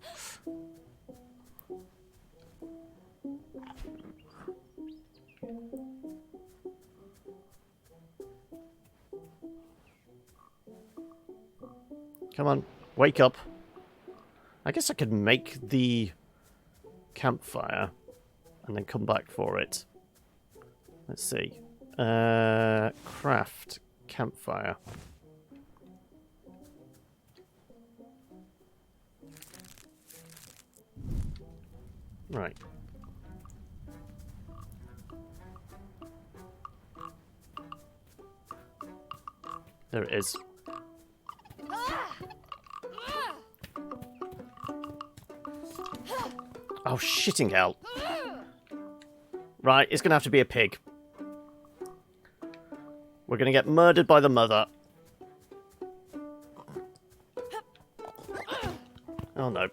Come on, wake up. I guess I could make the campfire and then come back for it. Let's see. Craft campfire. Right. There it is. Oh, shitting hell. Right, it's going to have to be a pig. We're going to get murdered by the mother. Oh, no.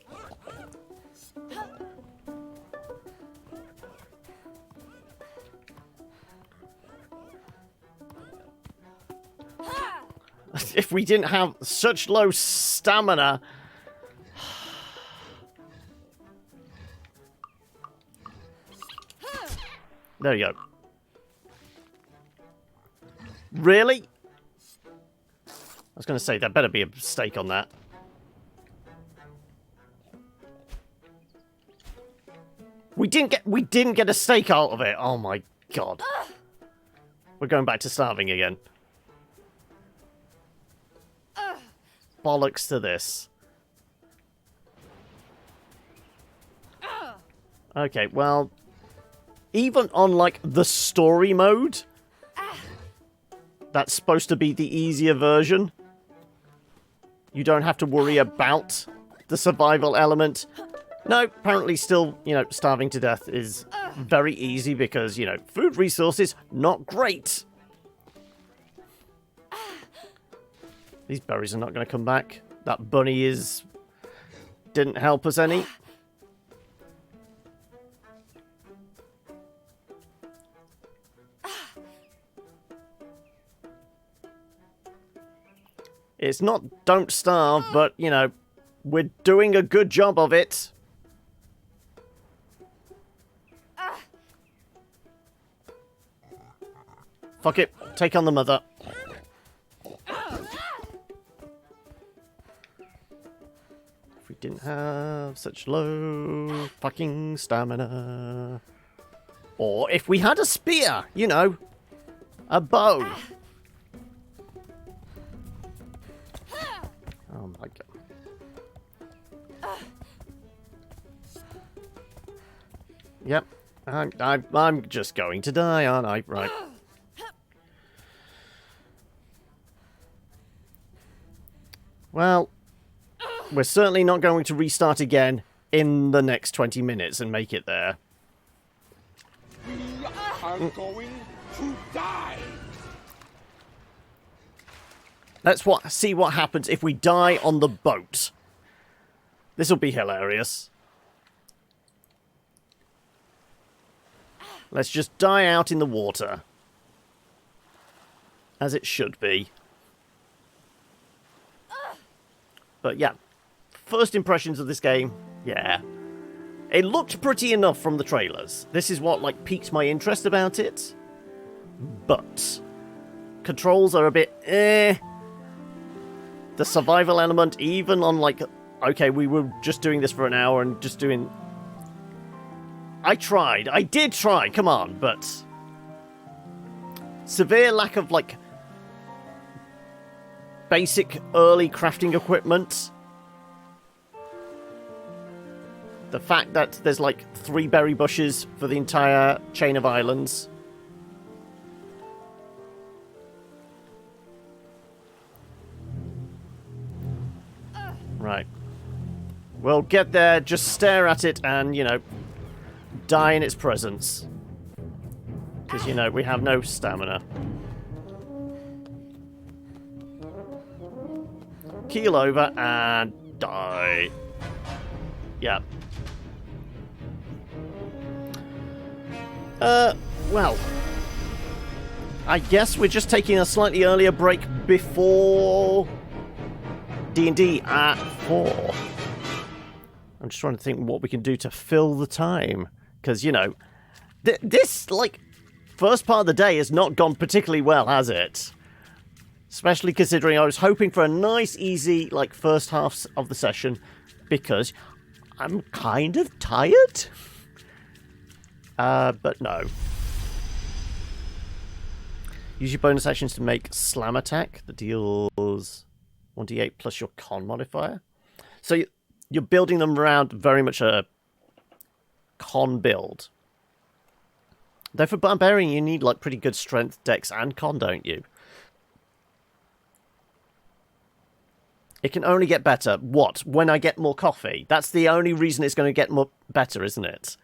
If we didn't have such low stamina... There you go. Really? I was going to say, there better be a steak on that. We didn't get a steak out of it. Oh my god. We're going back to starving again. Bollocks to this. Okay, well... Even on, like, the story mode, that's supposed to be the easier version. You don't have to worry about the survival element. No, apparently still, you know, starving to death is very easy because, you know, food resources, not great. These berries are not going to come back. That bunny didn't help us any. It's not don't starve, but, you know, we're doing a good job of it. Fuck it. Take on the mother. If we didn't have such low fucking stamina. Or if we had a spear, you know. A bow. Oh my god. Yep. I'm just going to die, aren't I? Right. Well, we're certainly not going to restart again in the next 20 minutes and make it there. We are going to die. Let's see what happens if we die on the boat. This will be hilarious. Let's just die out in the water. As it should be. But yeah, first impressions of this game, yeah. It looked pretty enough from the trailers. This is what, like, piqued my interest about it. But controls are a bit eh. The survival element, even on, like, okay, we were just doing this for an hour and just doing... I tried. I did try, come on, but... severe lack of, like... basic early crafting equipment. The fact that there's like 3 berry bushes for the entire chain of islands. Right. We'll get there, just stare at it and, you know, die in its presence. Because, you know, we have no stamina. Keel over and die. Yeah. Well. I guess we're just taking a slightly earlier break before D&D at 4. I'm just trying to think what we can do to fill the time. Because, you know, this, like, first part of the day has not gone particularly well, has it? Especially considering I was hoping for a nice, easy, like, first half of the session, because I'm kind of tired. But no. Use your bonus actions to make slam attack that deals 1d8 plus your con modifier. So you're building them around very much a con build. Though for Barbarian you need, like, pretty good strength, dex, and con, don't you? It can only get better. What? When I get more coffee? That's the only reason it's going to get more better, isn't it?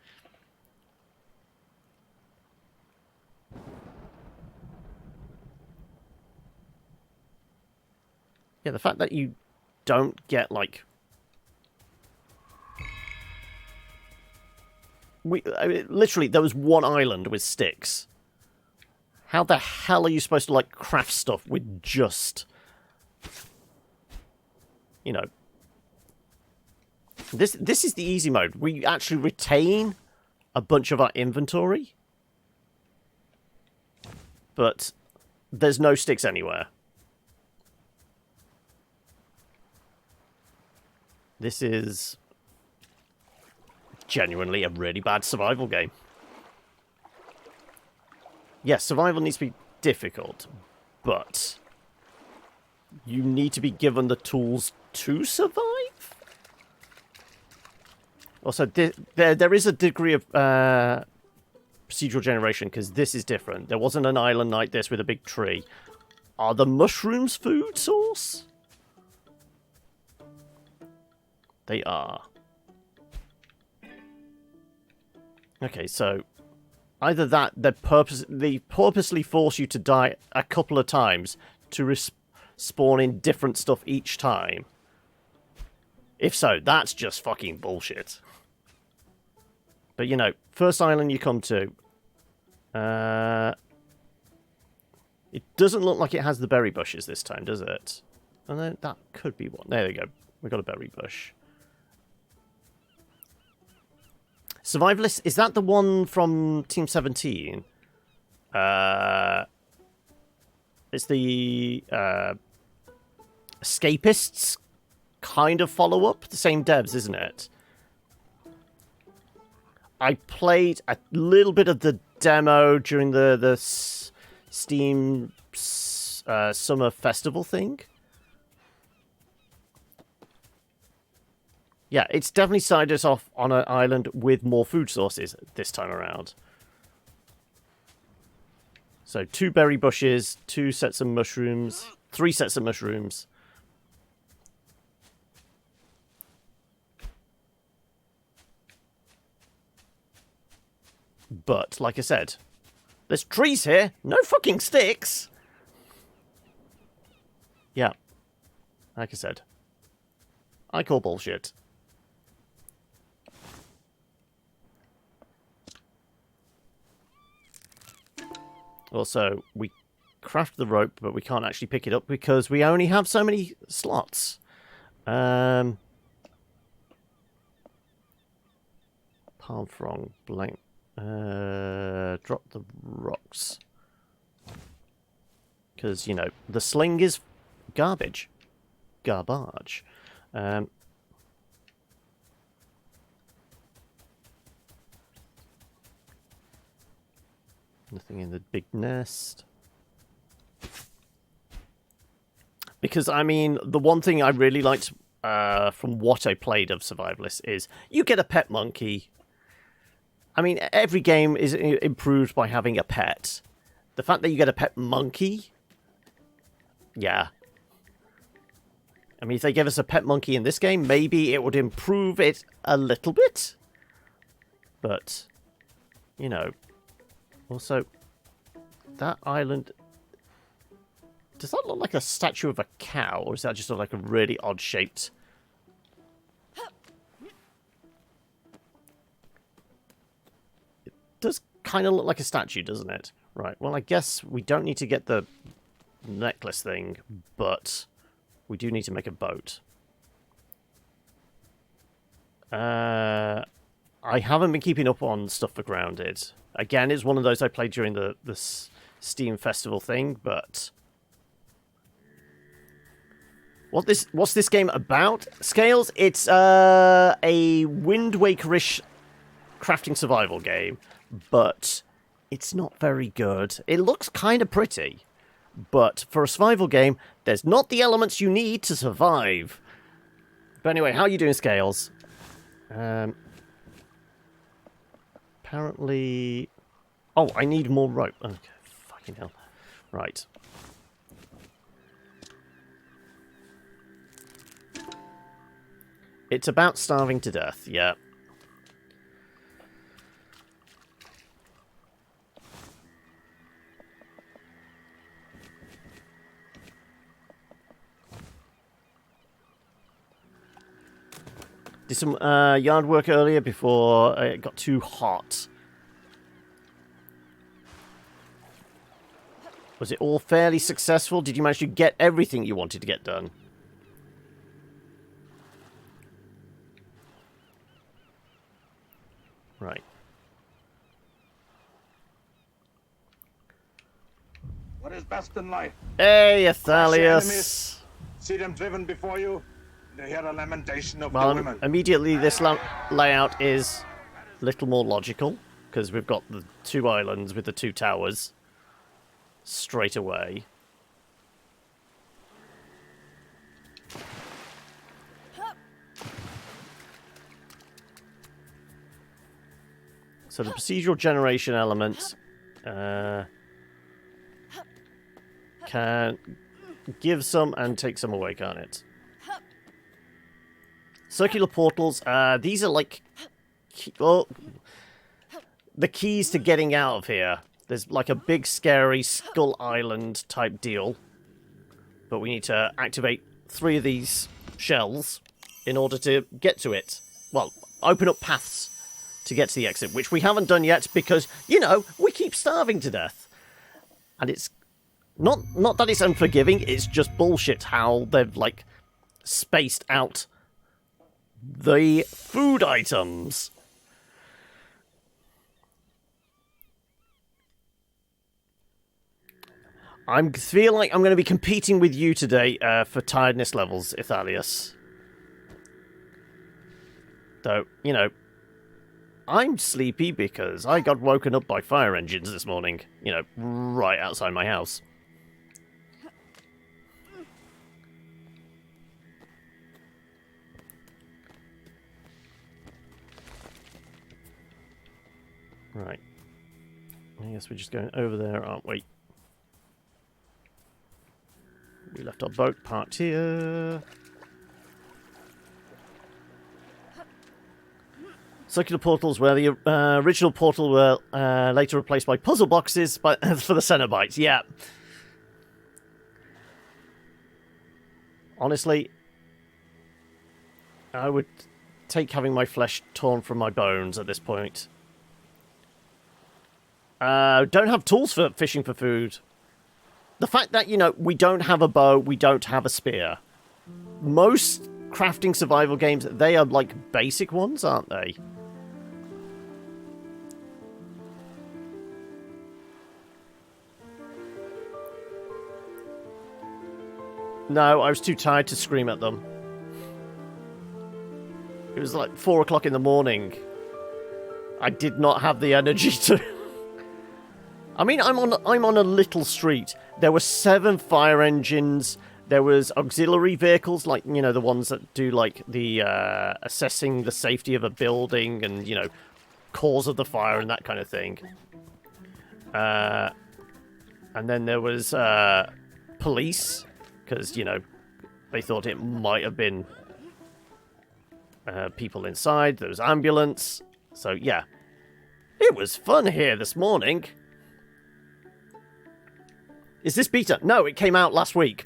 Yeah, the fact that you don't get, like... literally, there was one island with sticks. How the hell are you supposed to, like, craft stuff with just... you know, this is the easy mode. We actually retain a bunch of our inventory, but there's no sticks anywhere. This is genuinely a really bad survival game. Yes, survival needs to be difficult, but you need to be given the tools to survive? Also, there is a degree of procedural generation, because this is different. There wasn't an island like this with a big tree. Are the mushrooms food source? They are. Okay, so either that, they purposely force you to die a couple of times to spawn in different stuff each time. If so, that's just fucking bullshit. But, you know, first island you come to, it doesn't look like it has the berry bushes this time, does it? And then that could be one. There we go. We got a berry bush. Survivalist, is that the one from Team 17? It's the Escapists kind of follow-up. The same devs, isn't it? I played a little bit of the demo during the Steam Summer Festival thing. Yeah, it's definitely started us off on an island with more food sources this time around. So 2 berry bushes, 2 sets of mushrooms, 3 sets of mushrooms. But, like I said, there's trees here, no fucking sticks! Yeah, like I said, I call bullshit. Also, we craft the rope, but we can't actually pick it up because we only have so many slots. Palm frond, blank. Drop the rocks. Because, you know, the sling is garbage. Garbage. Nothing in the big nest. Because, I mean, the one thing I really liked from what I played of Survivalists is you get a pet monkey. I mean, every game is improved by having a pet. The fact that you get a pet monkey... Yeah. I mean, if they give us a pet monkey in this game, maybe it would improve it a little bit. But, you know... Also, that island... Does that look like a statue of a cow? Or is that just like a really odd-shaped... It does kind of look like a statue, doesn't it? Right, well, I guess we don't need to get the necklace thing, but we do need to make a boat. I haven't been keeping up on stuff for Grounded. Again, it's one of those I played during the Steam Festival thing, but... What's this game about? Scales, it's a Wind Waker-ish crafting survival game, but it's not very good. It looks kind of pretty, but for a survival game, there's not the elements you need to survive. But anyway, how are you doing, Scales? Apparently... Oh, I need more rope. Okay, fucking hell. Right. It's about starving to death, yeah. Did some yard work earlier before it got too hot. Was it all fairly successful? Did you manage to get everything you wanted to get done? Right. What is best in life? Hey, Crush your Athalius! enemies, see them driven before you, and hear the lamentation of the Well, women. immediately this layout is a little more logical, because we've got the 2 islands with the 2 towers straight away. So the procedural generation element can give some and take some away, can't it? Circular portals, these are like... Well, the keys to getting out of here. There's like a big scary Skull Island type deal. But we need to activate 3 of these shells in order to get to it. Well, open up paths to get to the exit, which we haven't done yet because, you know, we keep starving to death. And it's not that it's unforgiving, it's just bullshit how they've, like, spaced out the food items. I feel like I'm going to be competing with you today for tiredness levels, Ithalius. Though, you know, I'm sleepy because I got woken up by fire engines this morning. You know, right outside my house. Right. I guess we're just going over there, aren't we? We left our boat parked here. Circular portals where the original portal were later replaced by puzzle boxes for the Cenobites. Yeah. Honestly, I would take having my flesh torn from my bones at this point. Don't have tools for fishing for food. The fact that, you know, we don't have a bow, we don't have a spear. Most crafting survival games, they are like basic ones, aren't they? No, I was too tired to scream at them. It was like 4 o'clock in the morning. I did not have the energy to... I mean, I'm on a little street. There were 7 fire engines. There was auxiliary vehicles, like, you know, the ones that do, like, the assessing the safety of a building and, you know, cause of the fire and that kind of thing. And then there was police, because, you know, they thought it might have been people inside. There was ambulance. So, yeah. It was fun here this morning. Is this beta? No, it came out last week.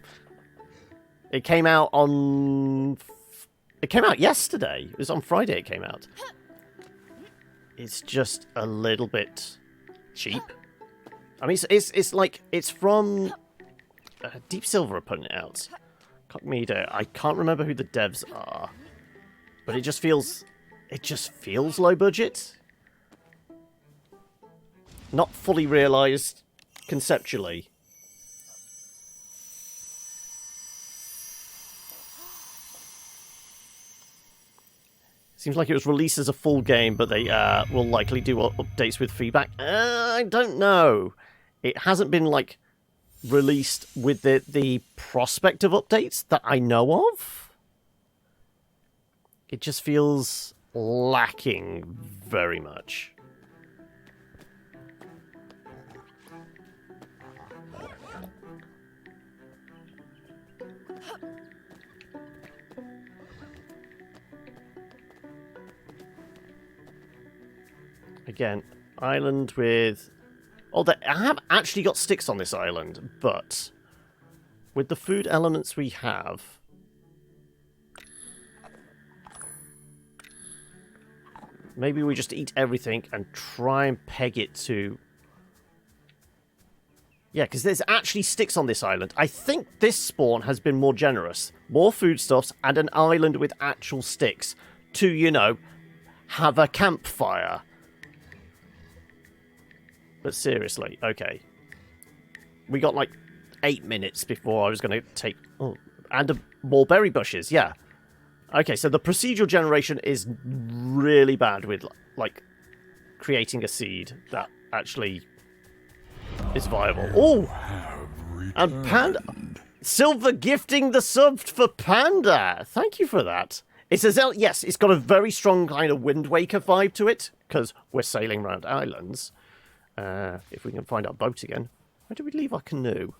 It came out on... It came out yesterday. It was on Friday it came out. It's just a little bit cheap. I mean, it's like... It's from... Deep Silver are putting it out. Cockmeadow. I can't remember who the devs are. But it just feels... It just feels low budget. Not fully realised conceptually. Seems like it was released as a full game, but they will likely do updates with feedback. I don't know. It hasn't been, like, released with the prospect of updates that I know of. It just feels lacking very much. Again, island with... Oh, I have actually got sticks on this island, but with the food elements we have... Maybe we just eat everything and try and peg it to... Yeah, because there's actually sticks on this island. I think this spawn has been more generous. More foodstuffs and an island with actual sticks to, you know, have a campfire. But seriously, okay. We got like 8 minutes before I was going to take... Oh, and more berry bushes, yeah. Okay, so the procedural generation is really bad with, like, creating a seed that actually is viable. Oh! And Panda... Silver gifting the sub for Panda! Thank you for that. It says, yes, it's got a very strong kind of Wind Waker vibe to it, because we're sailing around islands. If we can find our boat again. Where did we leave our canoe?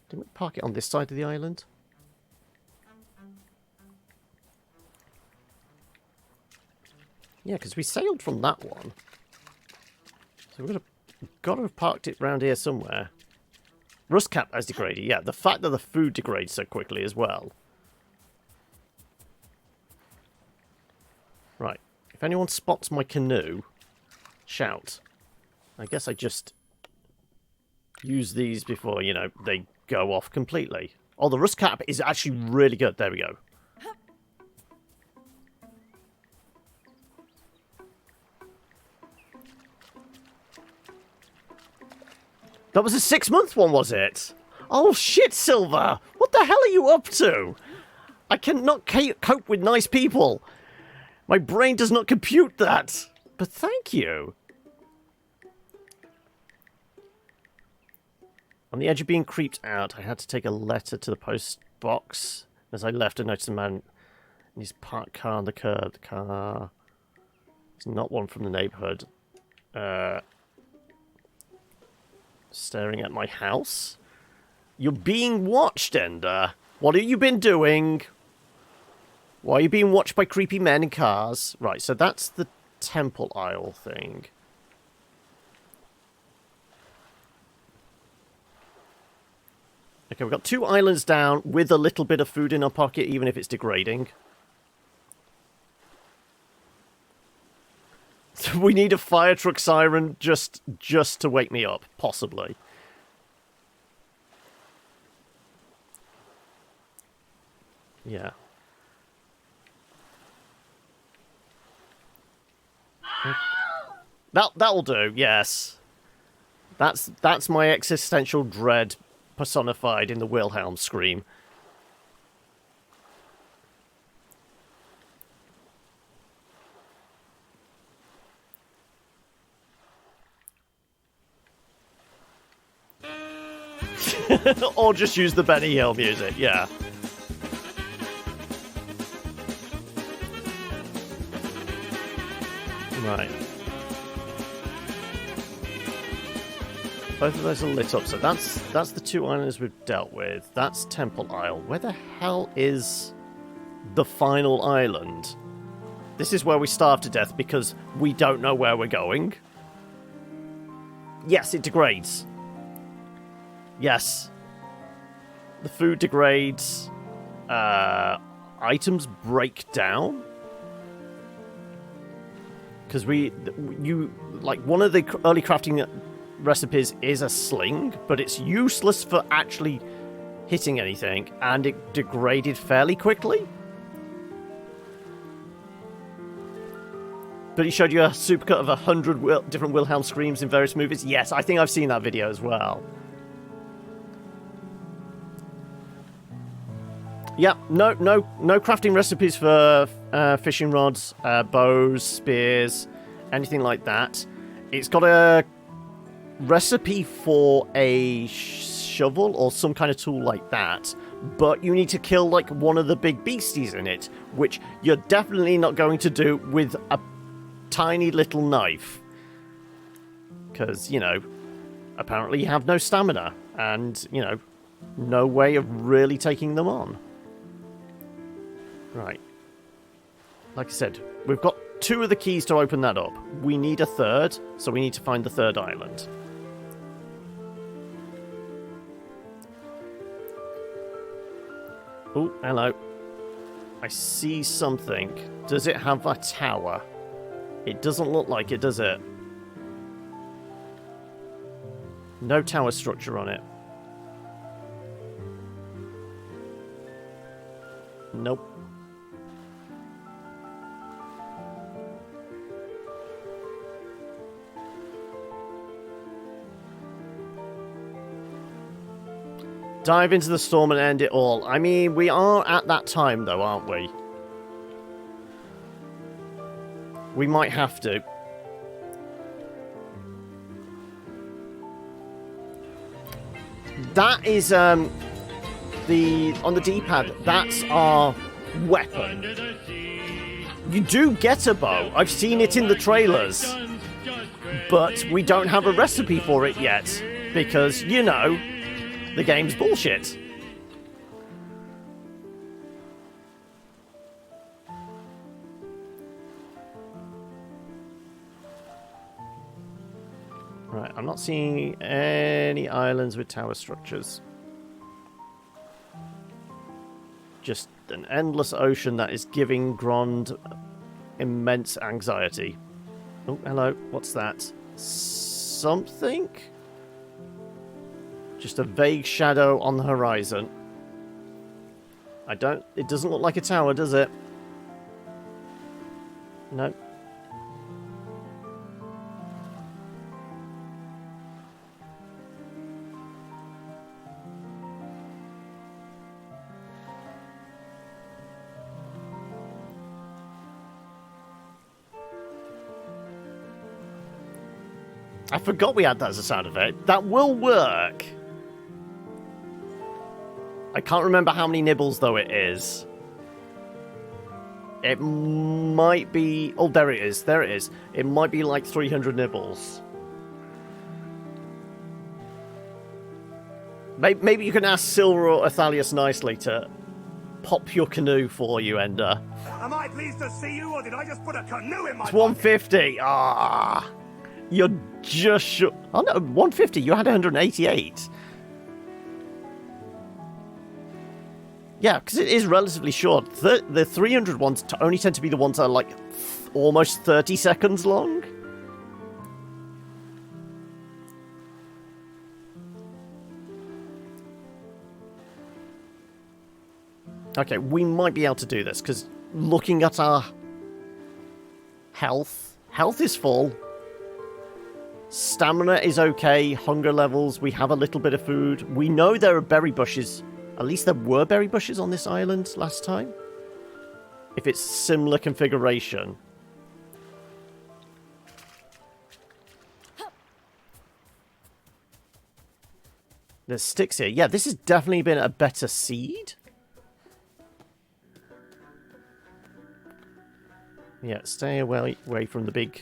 Didn't we park it on this side of the island? Yeah, because we sailed from that one. So we've got to have parked it round here somewhere. Rust cap has degraded. Yeah, the fact that the food degrades so quickly as well. Right. If anyone spots my canoe... Shout. I guess I just use these before, you know, they go off completely. Oh, the rust cap is actually really good. There we go. That was a 6-month one, was it? Oh, shit, Silver! What the hell are you up to? I cannot cope with nice people. My brain does not compute that. But thank you. On the edge of being creeped out, I had to take a letter to the post box. As I left, I noticed a man in his parked car on the curb. The car is not one from the neighborhood. Staring at my house? You're being watched, Ender. What have you been doing? Why are you being watched by creepy men in cars? Right, so that's the temple aisle thing. Okay, we've got 2 islands down with a little bit of food in our pocket, even if it's degrading. We need a fire truck siren just to wake me up, possibly. Yeah. That'll do, yes. That's my existential dread personified in the Wilhelm scream. Or just use the Benny Hill music, yeah. Right. Both of those are lit up, so that's the 2 islands we've dealt with. That's Temple Isle. Where the hell is the final island? This is where we starve to death because we don't know where we're going. Yes, it degrades. Yes. The food degrades. Items break down. Because one of the early crafting recipes is a sling, but it's useless for actually hitting anything, and it degraded fairly quickly. But he showed you a supercut of 100 different Wilhelm screams in various movies. Yes, I think I've seen that video as well. Yeah, no crafting recipes for fishing rods, bows, spears, anything like that. It's got a recipe for a shovel or some kind of tool like that, but you need to kill like one of the big beasties in it, which you're definitely not going to do with a tiny little knife. Because, you know, apparently you have no stamina and, you know, no way of really taking them on. Right. Like I said, we've got 2 of the keys to open that up. We need a 3rd, so we need to find the 3rd island. Oh, hello. I see something. Does it have a tower? It doesn't look like it, does it? No tower structure on it. Nope. Dive into the storm and end it all. I mean, we are at that time, though, aren't we? We might have to. That is, on the D-pad, that's our weapon. You do get a bow. I've seen it in the trailers. But we don't have a recipe for it yet. Because, you know, the game's bullshit. Right, I'm not seeing any islands with tower structures. Just an endless ocean that is giving Grond immense anxiety. Oh, hello. What's that? Something? Just a vague shadow on the horizon. It doesn't look like a tower, does it? No. I forgot we had that as a sound effect. That will work. I can't remember how many nibbles, though, it is. It might be... Oh, there it is. There it is. It might be like 300 nibbles. Maybe you can ask Silver or Athalius nicely to pop your canoe for you, Ender. Am I pleased to see you, or did I just put a canoe in my It's 150. Ah, you're just short. Oh no, 150. You had 188. Yeah, because it is relatively short. The 300 ones only tend to be the ones that are like almost 30 seconds long. Okay, we might be able to do this, because looking at our health is full. Stamina is okay. Hunger levels, we have a little bit of food. We know there are berry bushes. At least there were berry bushes on this island last time. If it's similar configuration. There's sticks here. Yeah, this has definitely been a better seed. Yeah, stay away from the big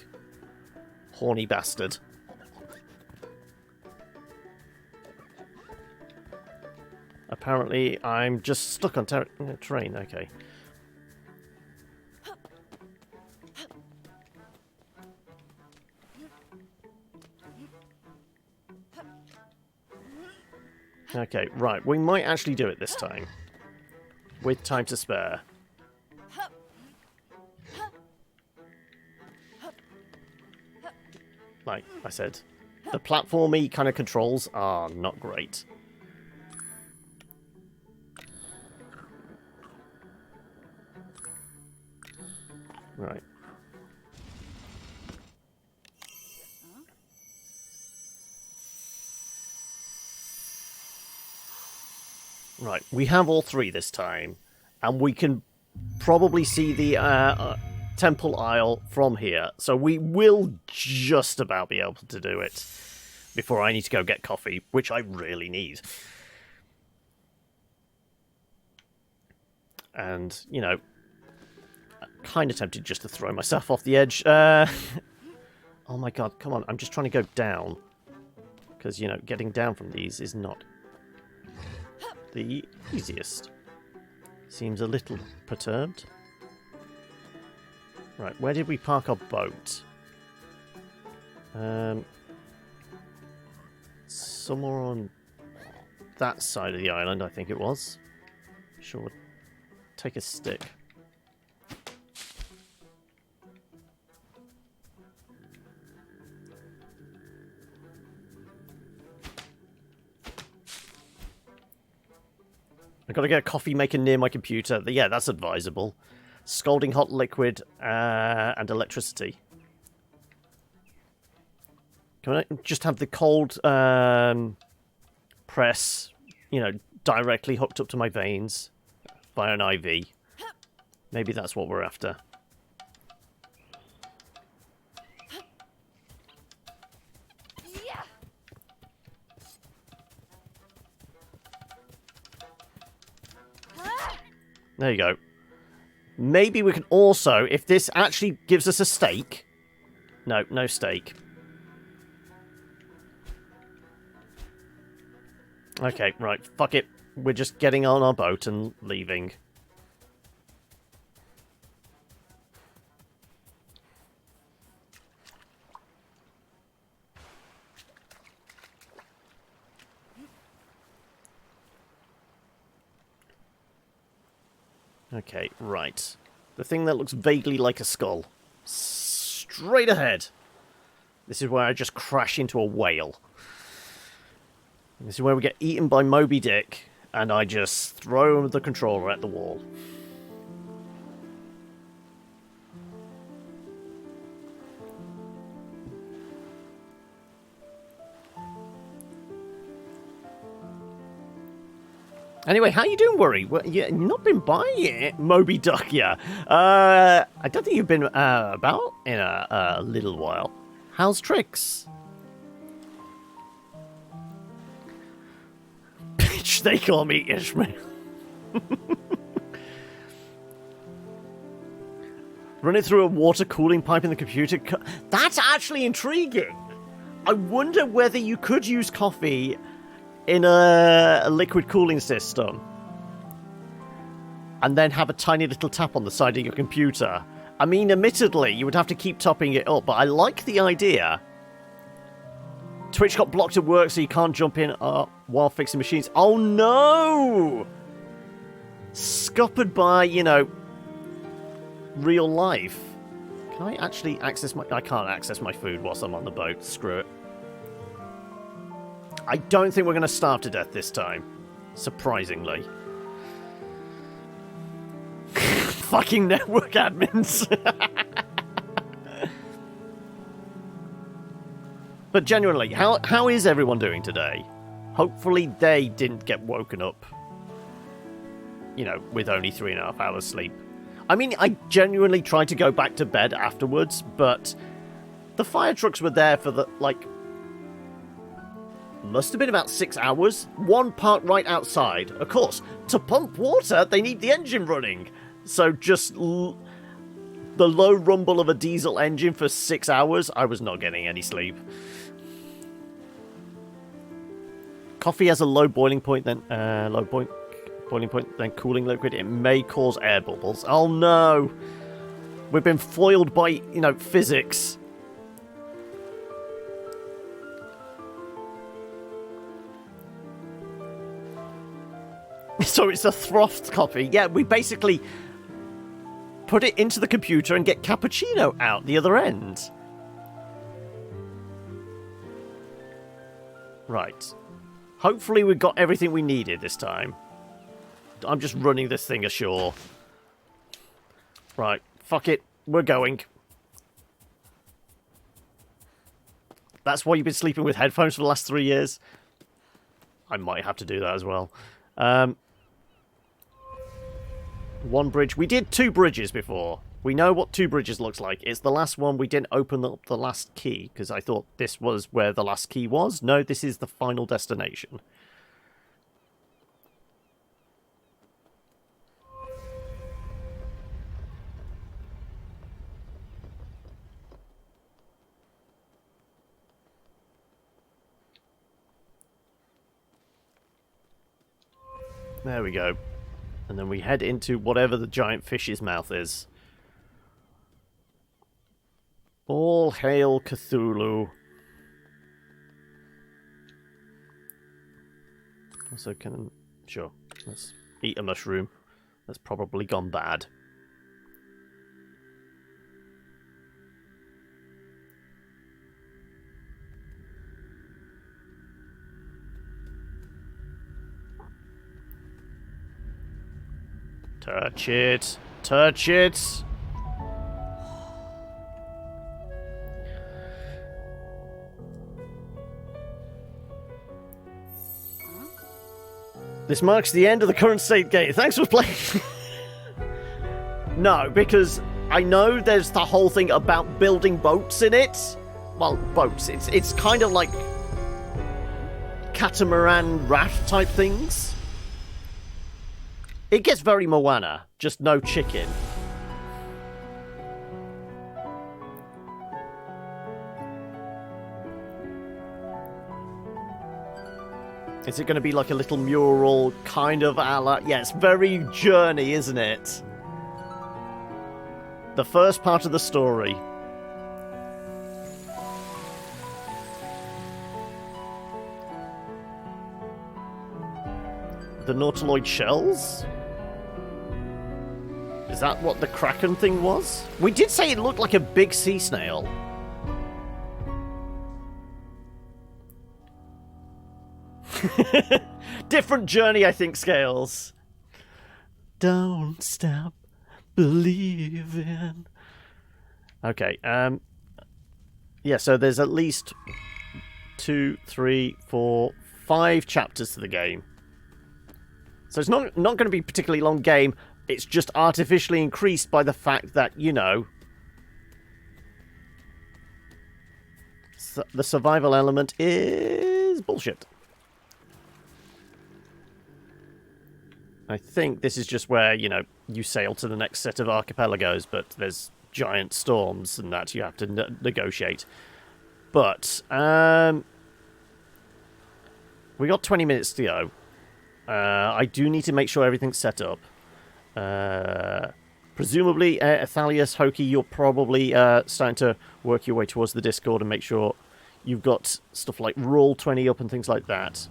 horny bastard. Apparently, I'm just stuck on terrain. Okay. Okay, right. We might actually do it this time. With time to spare. Like I said, the platformy kind of controls are not great. Right. Right, we have all three this time, and we can probably see the temple aisle from here, so we will just about be able to do it before I need to go get coffee, which I really need. And, you know, kind of tempted just to throw myself off the edge. Oh my god, come on, I'm just trying to go down. Because, you know, getting down from these is not the easiest. Seems a little perturbed. Right, where did we park our boat? Somewhere on that side of the island, I think it was. Sure, we'll take a stick. I've got to get a coffee maker near my computer. Yeah, that's advisable. Scalding hot liquid and electricity. Can I just have the cold press, you know, directly hooked up to my veins via an IV? Maybe that's what we're after. There you go. Maybe we can also, if this actually gives us a steak... No, no steak. Okay, right, fuck it. We're just getting on our boat and leaving. Okay, right. The thing that looks vaguely like a skull. Straight ahead. This is where I just crash into a whale. This is where we get eaten by Moby Dick, and I just throw the controller at the wall. Anyway, how you doing, Worry? Well, you've not been by yet, Moby Duck, yeah. I don't think you've been about in a little while. How's Trix? Twitch, they call me Ishmael. Run it through a water cooling pipe in the computer. That's actually intriguing. I wonder whether you could use coffee in a liquid cooling system and then have a tiny little tap on the side of your computer. I mean, admittedly, you would have to keep topping it up, but I like the idea. Twitch got blocked at work, so you can't jump in while fixing machines. Oh no! Scuppered by, you know, real life. Can I actually access my... I can't access my food whilst I'm on the boat. Screw it. I don't think we're going to starve to death this time. Surprisingly. Fucking network admins. But genuinely, how is everyone doing today? Hopefully they didn't get woken up, you know, with only 3.5 hours sleep. I mean, I genuinely tried to go back to bed afterwards, but the fire trucks were there for the, like, must have been about 6 hours. One parked right outside. Of course, to pump water, they need the engine running. So just the low rumble of a diesel engine for 6 hours, I was not getting any sleep. Coffee has a low boiling point, then boiling point, then cooling liquid. It may cause air bubbles. Oh no! We've been foiled by, you know, physics. So it's a frothed coffee. Yeah, we basically put it into the computer and get cappuccino out the other end. Right. Hopefully we got everything we needed this time. I'm just running this thing ashore. Right. Fuck it. We're going. That's why you've been sleeping with headphones for the last 3 years? I might have to do that as well. One bridge. We did 2 bridges before. We know what 2 bridges looks like. It's the last one. We didn't open up the last key because I thought this was where the last key was. No, this is the final destination. There we go. And then we head into whatever the giant fish's mouth is. All hail Cthulhu. Also can... Sure. Let's eat a mushroom. That's probably gone bad. Touch it. Touch it. This marks the end of the current state gate. Thanks for playing. No, because I know there's the whole thing about building boats in it. Well, boats. It's kind of like catamaran raft type things. It gets very Moana, just no chicken. Is it going to be like a little mural, kind of a la... Yeah, it's very Journey, isn't it? The first part of the story. The Nautiloid shells? Is that what the Kraken thing was? We did say it looked like a big sea snail. Different journey, I think, Scales. Don't stop believing. Okay, yeah, so there's at least 2, 3, 4, 5 chapters to the game. So it's not going to be a particularly long game. It's just artificially increased by the fact that, you know, the survival element is bullshit. I think this is just where, you know, you sail to the next set of archipelagos, but there's giant storms and that you have to negotiate. But, we got 20 minutes to go. I do need to make sure everything's set up. Presumably, Athalius, Hoki, you're probably starting to work your way towards the Discord and make sure you've got stuff like Roll20 up and things like that.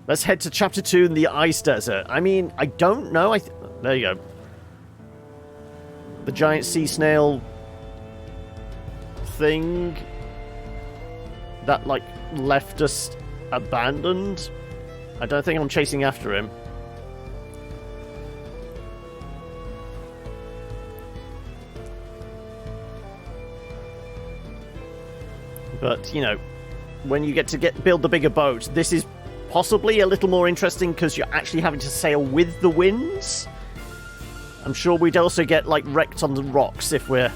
Let's head to Chapter 2 in the Ice Desert. I mean, I don't know. There you go. The giant sea snail thing that, like, left us abandoned. I don't think I'm chasing after him. But, you know, when you get to build the bigger boat, this is possibly a little more interesting because you're actually having to sail with the winds. I'm sure we'd also get, like, wrecked on the rocks if we're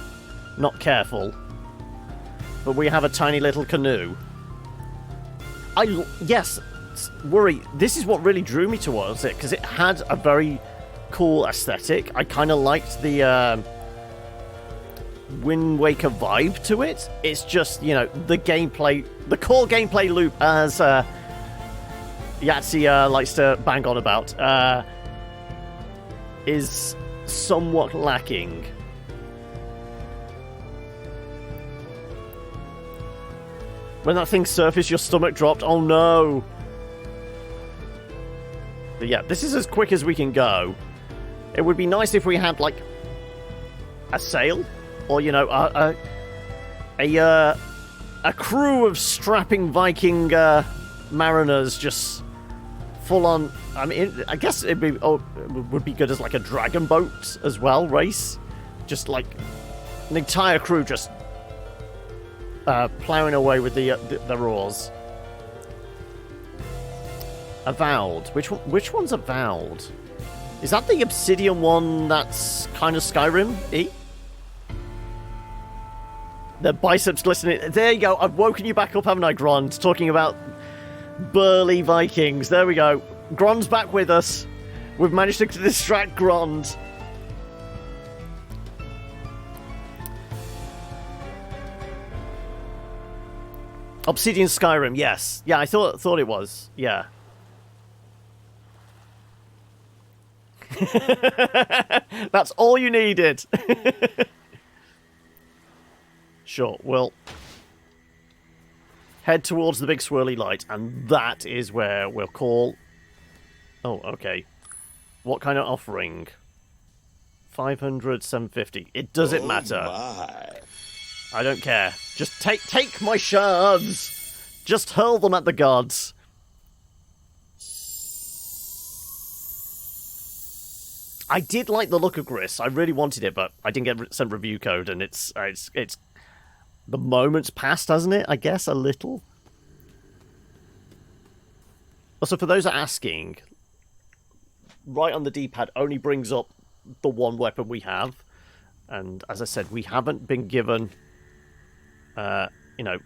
not careful. But we have a tiny little canoe. Yes, Worry, this is what really drew me towards it, because it had a very cool aesthetic. I kind of liked the Wind Waker vibe to it. It's just, you know, the gameplay, the core gameplay loop, as Yahtzee likes to bang on about, is somewhat lacking. When that thing surfaced, your stomach dropped. Oh no! But yeah, this is as quick as we can go. It would be nice if we had, like, a sail, or, you know, a crew of strapping Viking mariners just full on. I mean, I guess it would be good as like a dragon boat as well race, just like an entire crew just plowing away with the oars. Avowed. Which one's Avowed? Is that the obsidian one that's kind of Skyrim-y? The biceps glistening. There you go. I've woken you back up, haven't I, Grond? Talking about burly Vikings. There we go. Grond's back with us. We've managed to distract Grond. Obsidian Skyrim, yes. Yeah, I thought it was. Yeah. That's all you needed. Sure, we'll head towards the big swirly light, and that is where we'll call... Oh, okay. What kind of offering? 500, 750. It doesn't matter. My. I don't care. Just take my shards! Just hurl them at the gods. I did like the look of Gris. I really wanted it, but I didn't get sent review code, and it's the moment's passed, hasn't it? I guess a little. Also, for those asking, right on the D-pad only brings up the one weapon we have, and as I said, we haven't been given, you know,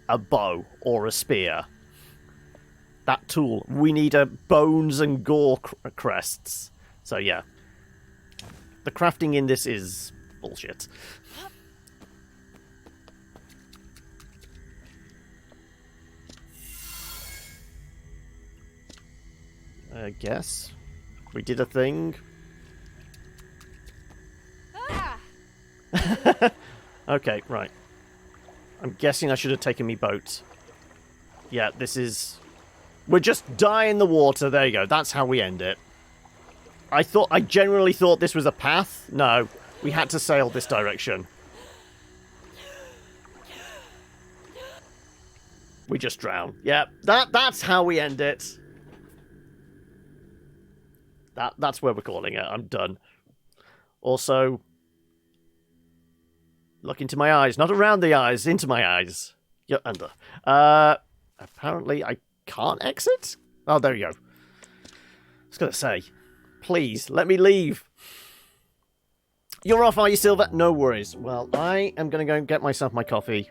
a bow or a spear. That tool. We need a bones and gore crests. So yeah, the crafting in this is bullshit. I guess we did a thing. Ah! Okay, right. I'm guessing I should have taken me boat. Yeah, this is... We're just die in the water. There you go. That's how we end it. I genuinely thought this was a path. No, we had to sail this direction. We just drown. Yeah, that's how we end it. That's where we're calling it. I'm done. Also, look into my eyes. Not around the eyes, into my eyes. You're under. Apparently I can't exit? Oh, there you go. I was going to say, please, let me leave. You're off, are you, Silver? No worries. Well, I am going to go and get myself my coffee.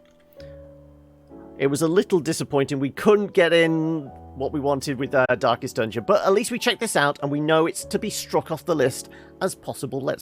It was a little disappointing. We couldn't get in what we wanted with Darkest Dungeon, but at least we checked this out and we know it's to be struck off the list as possible Let's